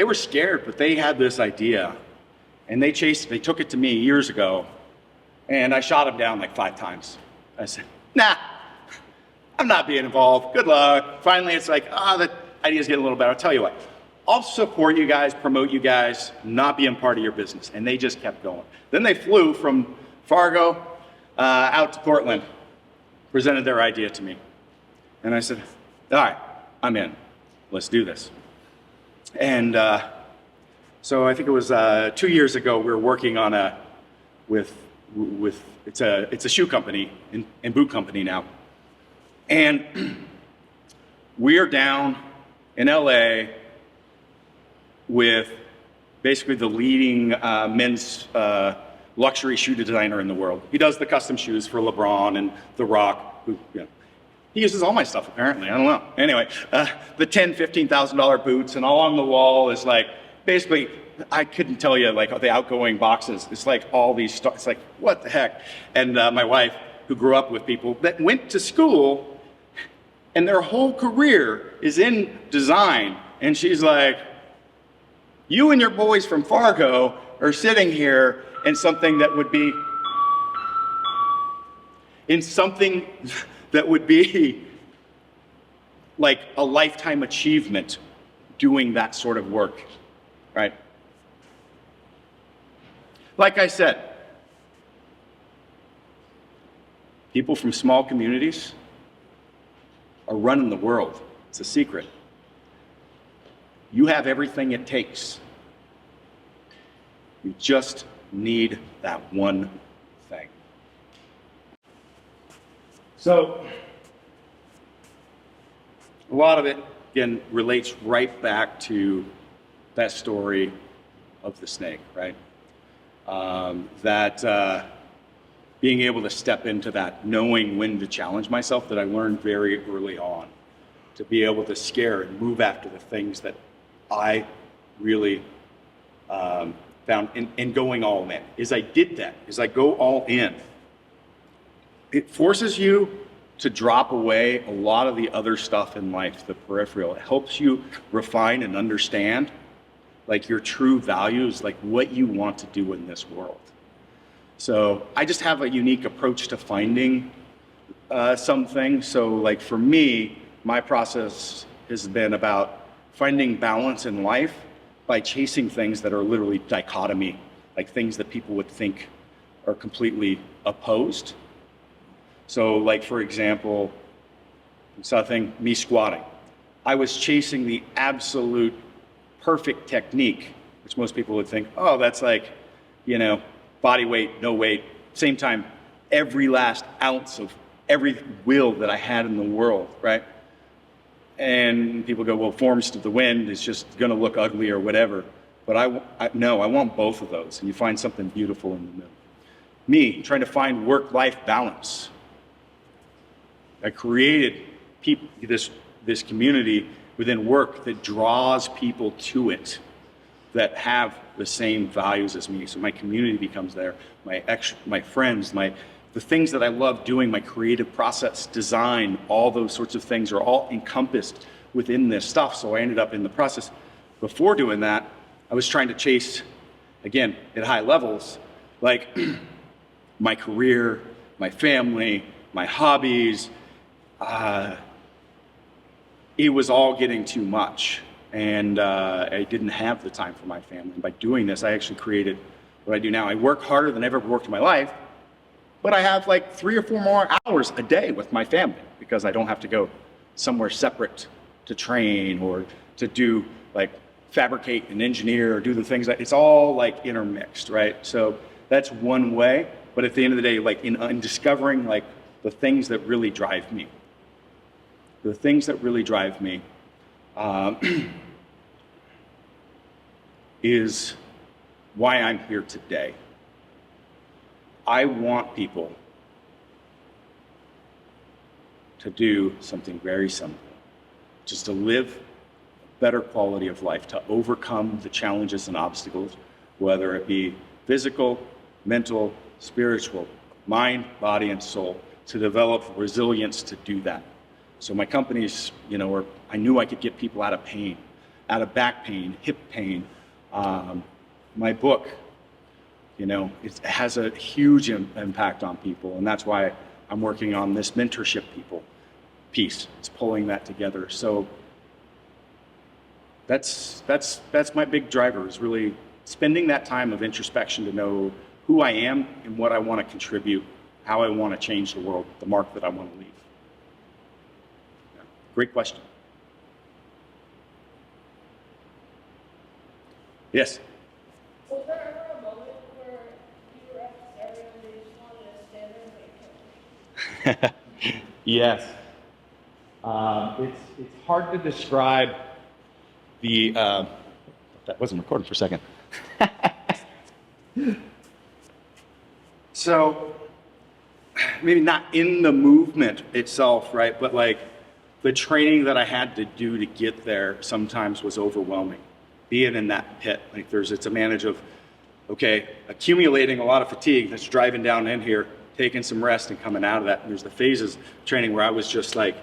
were scared, but they had this idea, and they took it to me years ago. And I shot him down like 5 times. I said, nah, I'm not being involved. Good luck. Finally, it's like, the idea's getting a little better. I'll tell you what, I'll support you guys, promote you guys, not being part of your business. And they just kept going. Then they flew from Fargo out to Portland, presented their idea to me. And I said, all right, I'm in. Let's do this. And so I think it was 2 years ago, we were working on it's a shoe company and boot company now. And we're down in LA with basically the leading men's luxury shoe designer in the world. He does the custom shoes for LeBron and The Rock. He uses all my stuff apparently, I don't know. Anyway, the $10,000, $15,000 boots, and along the wall is like, basically, I couldn't tell you like the outgoing boxes. It's like all these stars. It's like, what the heck? And my wife, who grew up with people that went to school and their whole career is in design. And she's like, you and your boys from Fargo are sitting here in something that would be, like a lifetime achievement doing that sort of work, right? Like I said, people from small communities are running the world. It's a secret. You have everything it takes. You just need that one thing. So, a lot of it, again, relates right back to that story of the snake, right? Being able to step into that, knowing when to challenge myself, that I learned very early on, to be able to scare and move after the things that I really found in going all in. As I did that, as I go all in, it forces you to drop away a lot of the other stuff in life, the peripheral. It helps you refine and understand like your true values, like what you want to do in this world. So I just have a unique approach to finding something. So like for me, my process has been about finding balance in life by chasing things that are literally dichotomy, like things that people would think are completely opposed. So like, for example, something, me squatting. I was chasing the absolute perfect technique, which most people would think, oh, that's like, you know, body weight, no weight. Same time, every last ounce of every will that I had in the world, right? And people go, well, forms to the wind is just gonna look ugly or whatever. But I want both of those, and you find something beautiful in the middle. Me, trying to find work-life balance. I created this community within work that draws people to it, that have the same values as me. So my community becomes there, my friends, the things that I love doing, my creative process, design, all those sorts of things are all encompassed within this stuff. So I ended up in the process. Before doing that, I was trying to chase, again, at high levels, like my career, my family, my hobbies. It was all getting too much, and I didn't have the time for my family. And by doing this, I actually created what I do now. I work harder than I've ever worked in my life, but I have like 3 or 4 more hours a day with my family because I don't have to go somewhere separate to train or to do like fabricate and engineer or do the things that it's all like intermixed, right? So that's one way. But at the end of the day, like in discovering like the things that really drive me, is why I'm here today. I want people to do something very simple, just to live a better quality of life, to overcome the challenges and obstacles, whether it be physical, mental, spiritual, mind, body, and soul, to develop resilience to do that. So my companies, you know, I knew I could get people out of pain, out of back pain, hip pain. My book, you know, it has a huge impact on people, and that's why I'm working on this mentorship piece. It's pulling that together. So that's my big driver, is really spending that time of introspection to know who I am and what I want to contribute, how I want to change the world, the mark that I want to leave. Yeah. Great question. Yes? Was there ever a moment where you were at this area and you just wanted to stand there and make it? Yes. It's hard to describe the, that wasn't recorded for a second. So, maybe not in the movement itself, right? But like the training that I had to do to get there sometimes was overwhelming. Being in that pit, like it's a manage of, okay, accumulating a lot of fatigue that's driving down in here, taking some rest and coming out of that. And there's the phases of training where I was just like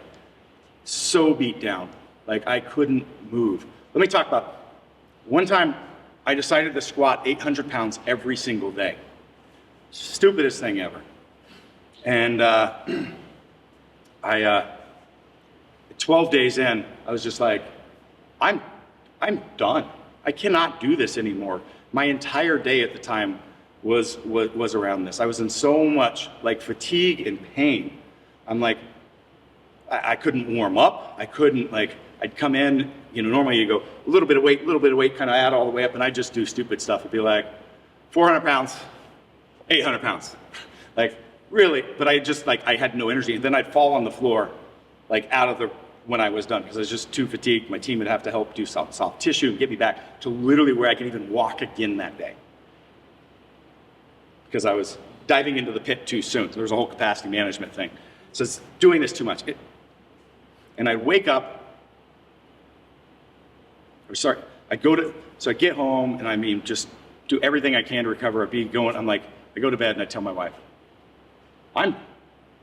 so beat down, like I couldn't move. Let me talk about one time I decided to squat 800 pounds every single day. Stupidest thing ever. And 12 days in, I was just like, I'm done. I cannot do this anymore. My entire day at the time was around this. I was in so much like fatigue and pain. I'm like, I couldn't warm up. I I'd come in, normally you go a little bit of weight, kind of add all the way up, and I'd just do stupid stuff. It'd be like 400 pounds, 800 pounds. Like, really, but I had no energy. And then I'd fall on the floor, when I was done, because I was just too fatigued. My team would have to help do soft tissue and get me back to literally where I could even walk again that day. Because I was diving into the pit too soon. So there was a whole capacity management thing. So it's doing this too much. And I'd wake up, I get home and just do everything I can to recover. I go to bed and I tell my wife, I'm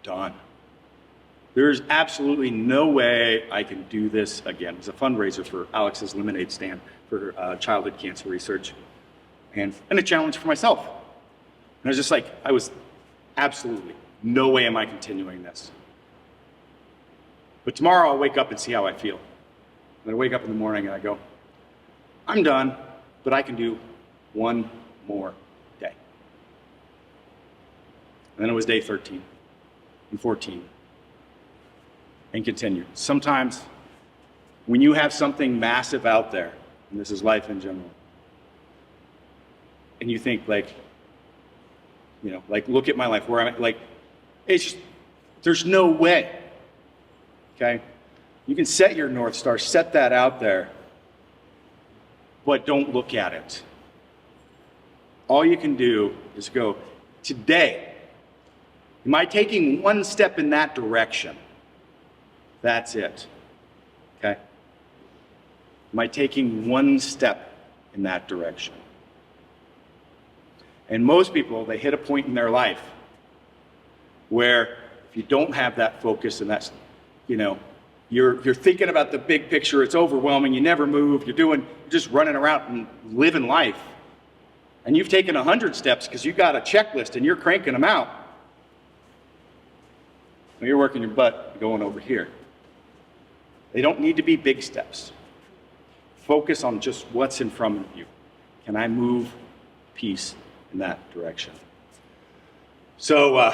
done. There's absolutely no way I can do this again. It was a fundraiser for Alex's lemonade stand for childhood cancer research, and a challenge for myself. And I was just I was absolutely, no way am I continuing this. But tomorrow I'll wake up and see how I feel. And I wake up in the morning and I go, I'm done, but I can do one more day. And then it was day 13 and 14 and continued. Sometimes when you have something massive out there, and this is life in general, and you think look at my life where I'm at, there's no way. Okay? You can set your North Star, set that out there, but don't look at it. All you can do is go, today, am I taking one step in that direction? That's it. Okay? Am I taking one step in that direction? And most people, they hit a point in their life where if you don't have that focus and that's, you're thinking about the big picture, it's overwhelming, you never move, you're just running around and living life. And you've taken 100 steps because you got a checklist and you're cranking them out. Well, you're working your butt going over here. They don't need to be big steps. Focus on just what's in front of you. Can I move a piece in that direction? So,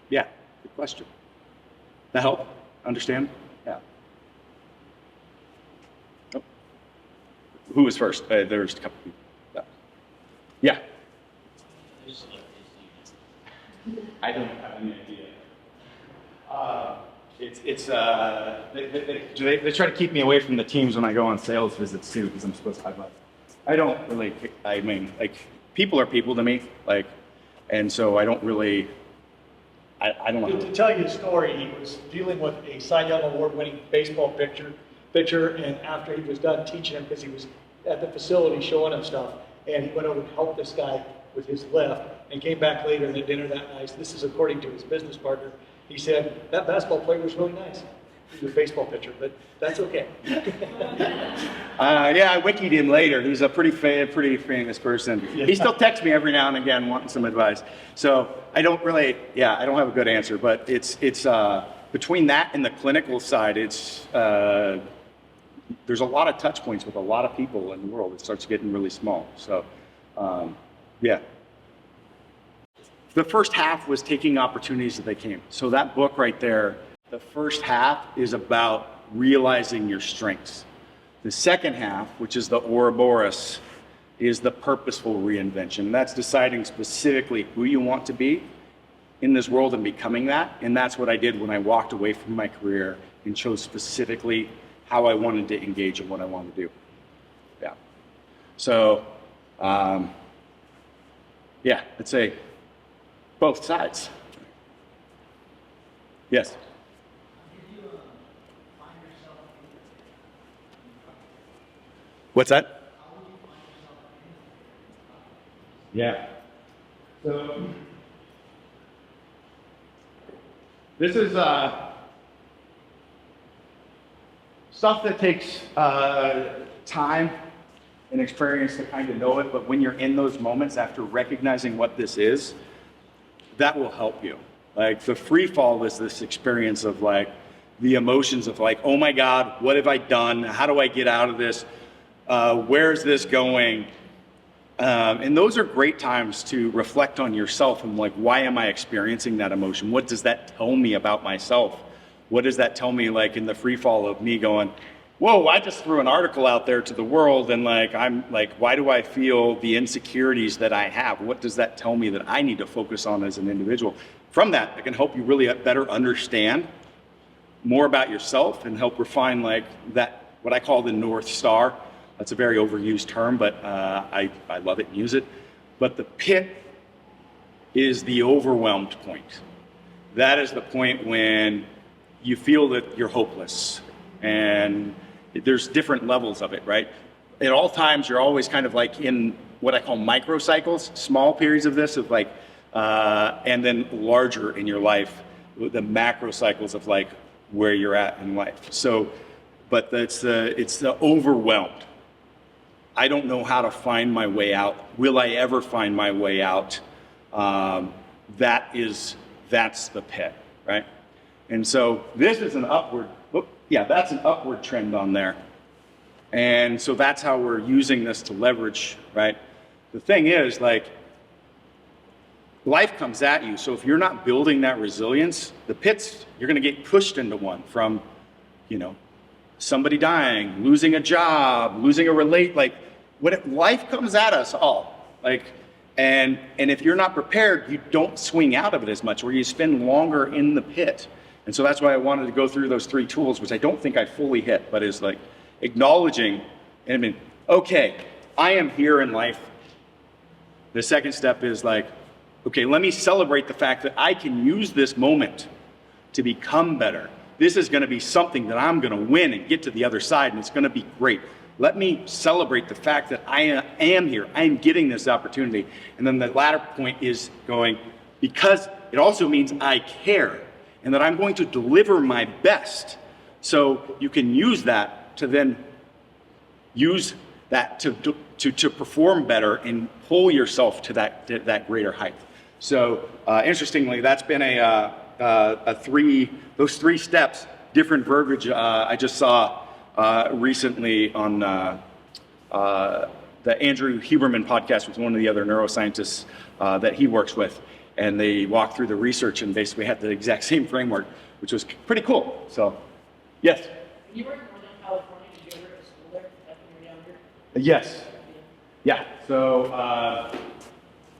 yeah, good question. That help? Understand? Yeah. Oh. Who was first? There's a couple people. Yeah. I don't have any idea. They try to keep me away from the teams when I go on sales visits too, because I'm supposed to. I don't really. People are people to me, and so I don't really. I don't know. To tell you the story, he was dealing with a Cy Young Award-winning baseball pitcher, and after he was done teaching him, because he was at the facility showing him stuff, and he went over and helped this guy with his lift, and came back later and had dinner that night. This is according to his business partner. He said, that basketball player was really nice. He was a baseball pitcher, but that's okay. Yeah, I wikied him later. He's a pretty famous person. Yeah. He still texts me every now and again wanting some advice. So I don't have a good answer, but it's between that and the clinical side, there's a lot of touch points with a lot of people in the world. It starts getting really small. So, yeah. The first half was taking opportunities as they came. So that book right there, the first half is about realizing your strengths. The second half, which is the Ouroboros, is the purposeful reinvention. And that's deciding specifically who you want to be in this world and becoming that. And that's what I did when I walked away from my career and chose specifically how I wanted to engage in what I wanted to do. Yeah. So, yeah, I'd say both sides. Yes. What's that? Yeah. So this is stuff that takes time and experience to kind of know it, but when you're in those moments after recognizing what this is, that will help you. Like the free fall is this experience of the emotions of oh my God, what have I done? How do I get out of this? Where's this going? And those are great times to reflect on yourself and why am I experiencing that emotion? What does that tell me about myself? What does that tell me, like in the free fall of me going, whoa, I just threw an article out there to the world, and like, I'm like, why do I feel the insecurities that I have? What does that tell me that I need to focus on as an individual? From that, it can help you really better understand more about yourself and help refine like that, what I call the North Star. That's a very overused term, but I love it and use it. But the pit is the overwhelmed point. That is the point when you feel that you're hopeless, and there's different levels of it, right? At all times, you're always kind of like in what I call microcycles, small periods of this, of like, and then larger in your life, the macro cycles of like where you're at in life. So, but it's the overwhelmed. I don't know how to find my way out. Will I ever find my way out? That's the pit, right? And so this is an upward, that's an upward trend on there. And so that's how we're using this to leverage, right? The thing is, like, life comes at you. So if you're not building that resilience, the pits, you're going to get pushed into one from, somebody dying, losing a job, losing a life comes at us all. Like, and if you're not prepared, you don't swing out of it as much, or you spend longer in the pit. And so that's why I wanted to go through those 3 tools, which I don't think I fully hit, but is like acknowledging, okay, I am here in life. The second step is like, okay, let me celebrate the fact that I can use this moment to become better. This is going to be something that I'm going to win and get to the other side, and it's going to be great. Let me celebrate the fact that I am here. I am getting this opportunity. And then the latter point is going, because it also means I care and that I'm going to deliver my best. So you can use that to then use that to perform better and pull yourself to that greater height. So interestingly, that's been those 3 steps, different verbiage. I just saw recently on the Andrew Huberman podcast with one of the other neuroscientists that he works with, and they walked through the research and basically had the exact same framework, which was pretty cool. So, yes? When you were in Northern California, did you ever go to school there when you were younger? Yes. Yeah. So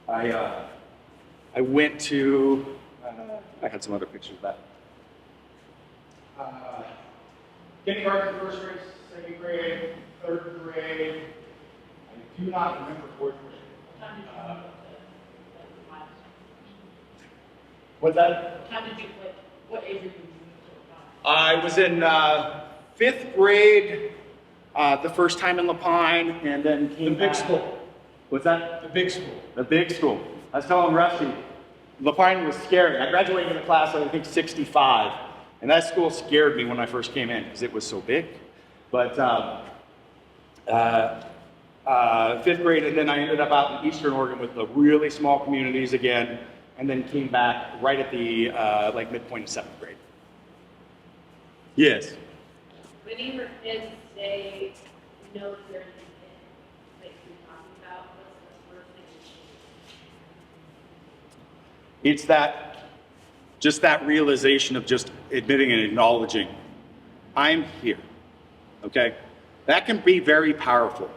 I went to, I had some other pictures of that. Kindergarten, first grade, second grade, third grade. I do not remember fourth grade. What's that? How did you quit? What age did you move to? I was in 5th grade the first time in La Pine, and then came The big back. school. What's that? The big school. The big school. I was telling Rusty, La Pine was scary. I graduated in a class of, I think, 65. And that school scared me when I first came in because it was so big. But 5th grade, and then I ended up out in Eastern Oregon with the really small communities again, and then came back right at the midpoint of 7th grade. Yes. When you were kids say, no, there's a kid, like you're talking about, what's the first thing you see? It's just that realization of just admitting and acknowledging, I'm here, okay? That can be very powerful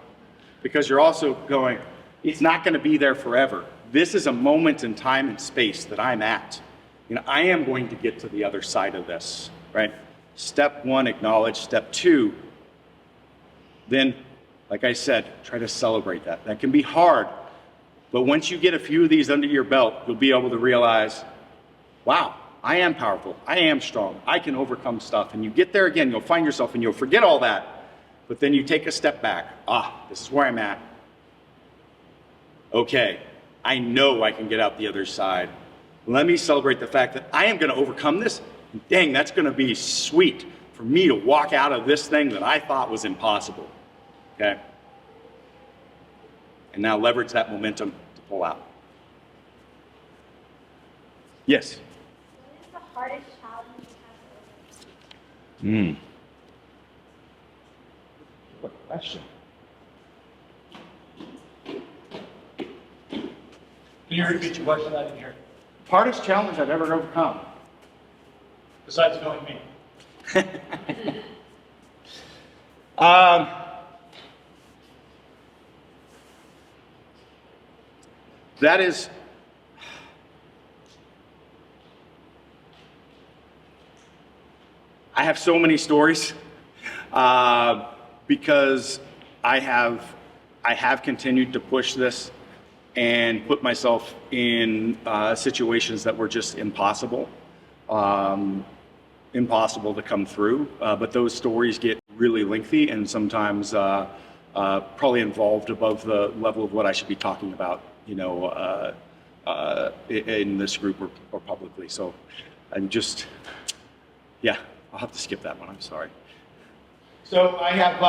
because you're also going, it's not gonna be there forever. This is a moment in time and space that I'm at. I am going to get to the other side of this, right? Step 1, acknowledge. Step 2, then, like I said, try to celebrate that. That can be hard, but once you get a few of these under your belt, you'll be able to realize, wow, I am powerful. I am strong. I can overcome stuff. And you get there again, you'll find yourself and you'll forget all that. But then you take a step back. This is where I'm at. Okay, I know I can get out the other side. Let me celebrate the fact that I am going to overcome this. Dang, that's going to be sweet for me to walk out of this thing that I thought was impossible. Okay? And now leverage that momentum to pull out. Yes? What is the hardest challenge you have to overcome? What question? Can you repeat your question? I didn't hear. Hardest challenge I've ever overcome. Besides knowing me. That is, I have so many stories because I have continued to push this and put myself in situations that were just impossible to come through. But those stories get really lengthy and sometimes probably involved above the level of what I should be talking about, you know, in this group or publicly. So I'm just, yeah, I'll have to skip that one. I'm sorry. So I have,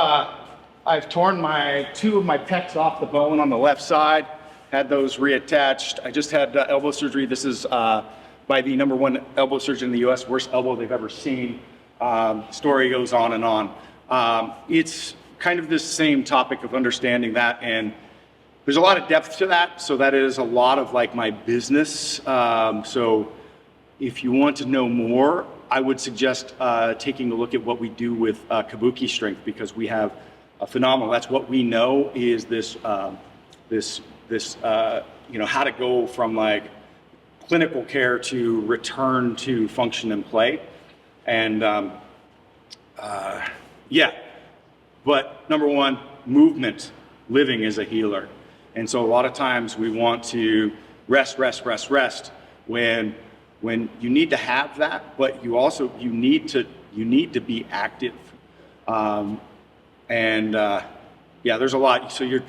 I've torn two of my pecs off the bone on the left side, had those reattached. I just had elbow surgery. This is by the #1 elbow surgeon in the US, worst elbow they've ever seen. Story goes on and on. It's kind of this same topic of understanding that, and there's a lot of depth to that. So that is a lot of like my business. So if you want to know more, I would suggest taking a look at what we do with kabuki strength, because we have a phenomenal, that's what we know is this, you know, how to go from like clinical care to return to function and play. And yeah, but #1, movement, living is a healer. And so a lot of times we want to rest when you need to have that, but you also, you need to be active. Yeah, there's a lot. So you're,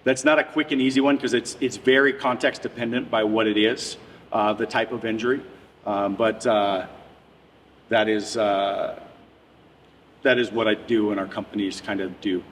that's not a quick and easy one because it's very context dependent by what it is, the type of injury. But that is what I do and our companies kind of do.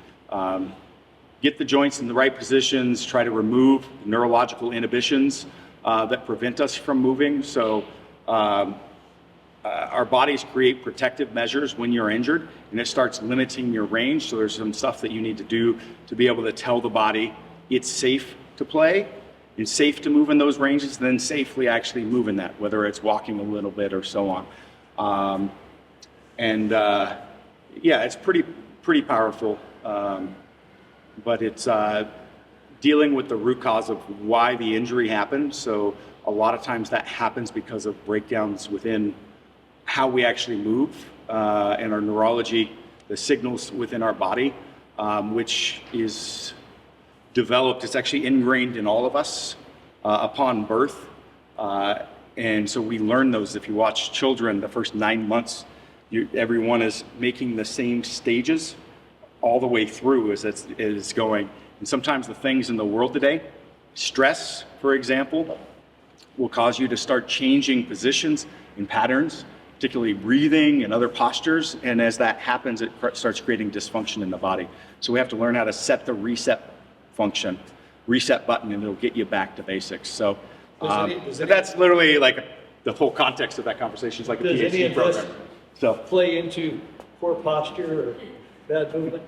Get the joints in the right positions, try to remove neurological inhibitions that prevent us from moving. So our bodies create protective measures when you're injured, and it starts limiting your range. So there's some stuff that you need to do to be able to tell the body it's safe to play, it's safe to move in those ranges, and then safely actually move in that, whether it's walking a little bit or so on. Yeah, it's pretty powerful. But it's dealing with the root cause of why the injury happened. So a lot of times that happens because of breakdowns within how we actually move and our neurology, the signals within our body, which is developed, it's actually ingrained in all of us upon birth. And so we learn those. If you watch children, the first 9 months, everyone is making the same stages all the way through as it's going. And sometimes the things in the world today, stress, for example, will cause you to start changing positions and patterns, particularly breathing and other postures. And as that happens, it starts creating dysfunction in the body. So we have to learn how to set the reset function, reset button, and it'll get you back to basics. So that's literally like the whole context of that conversation. Is like a PhD program. So play into poor posture or bad movement?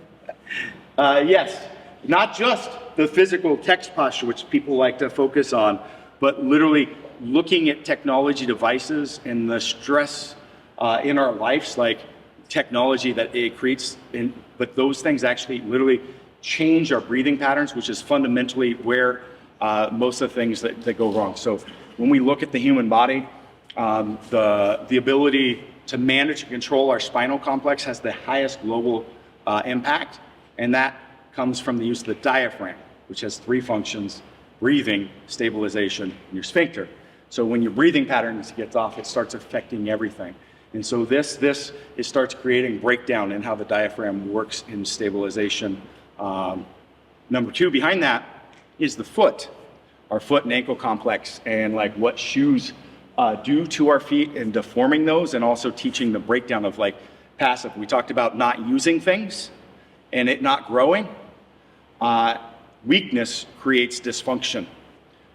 Yes, not just the physical text posture, which people like to focus on, but literally looking at technology devices and the stress in our lives, like technology that it creates, but those things actually literally change our breathing patterns, which is fundamentally where most of the things that go wrong. So when we look at the human body, the ability to manage and control our spinal complex has the highest global impact, and that comes from the use of the diaphragm, which has 3 functions: breathing, stabilization, and your sphincter. So when your breathing pattern gets off, it starts affecting everything. And so it starts creating breakdown in how the diaphragm works in stabilization. #2 behind that is the foot, our foot and ankle complex, and like what shoes do to our feet and deforming those, and also teaching the breakdown of like passive. We talked about not using things and it not growing. Weakness creates dysfunction.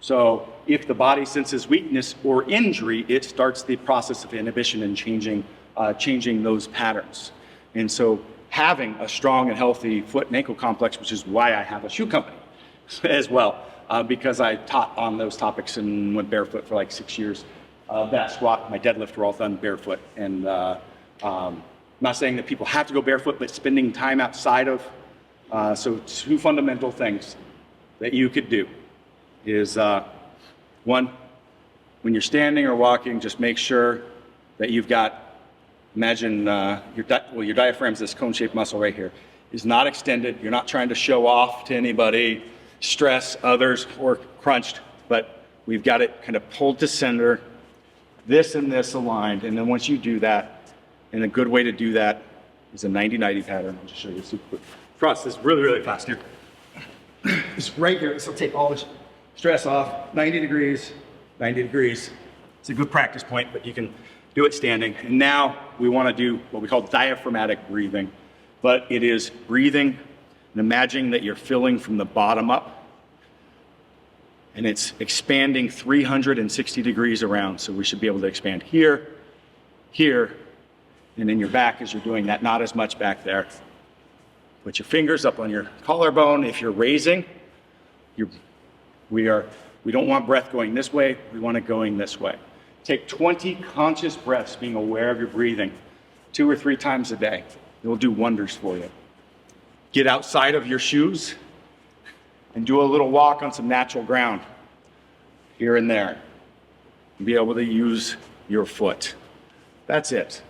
So if the body senses weakness or injury, it starts the process of inhibition and changing those patterns. And so having a strong and healthy foot and ankle complex, which is why I have a shoe company as well, because I taught on those topics and went barefoot for like 6 years. That squat, my deadlift were all done barefoot. And I'm not saying that people have to go barefoot, but spending time outside of. So 2 fundamental things that you could do is one, when you're standing or walking, just make sure that you've got, imagine your diaphragm's this cone-shaped muscle right here, is not extended. You're not trying to show off to anybody, stress others, or crunched, but we've got it kind of pulled to center, this and this aligned. And then once you do that, and a good way to do that is a 90-90 pattern. I'll just show you super quick. Trust, this is really, really fast here. It's right here. This will take all this stress off. 90 degrees, 90 degrees. It's a good practice point, but you can do it standing. And now we want to do what we call diaphragmatic breathing, but it is breathing and imagining that you're filling from the bottom up, and it's expanding 360 degrees around. So we should be able to expand here, here, and in your back as you're doing that, not as much back there. Put your fingers up on your collarbone. If you're raising, we don't want breath going this way, we want it going this way. Take 20 conscious breaths, being aware of your breathing, 2 or 3 times a day. It will do wonders for you. Get outside of your shoes and do a little walk on some natural ground here and there. Be able to use your foot. That's it.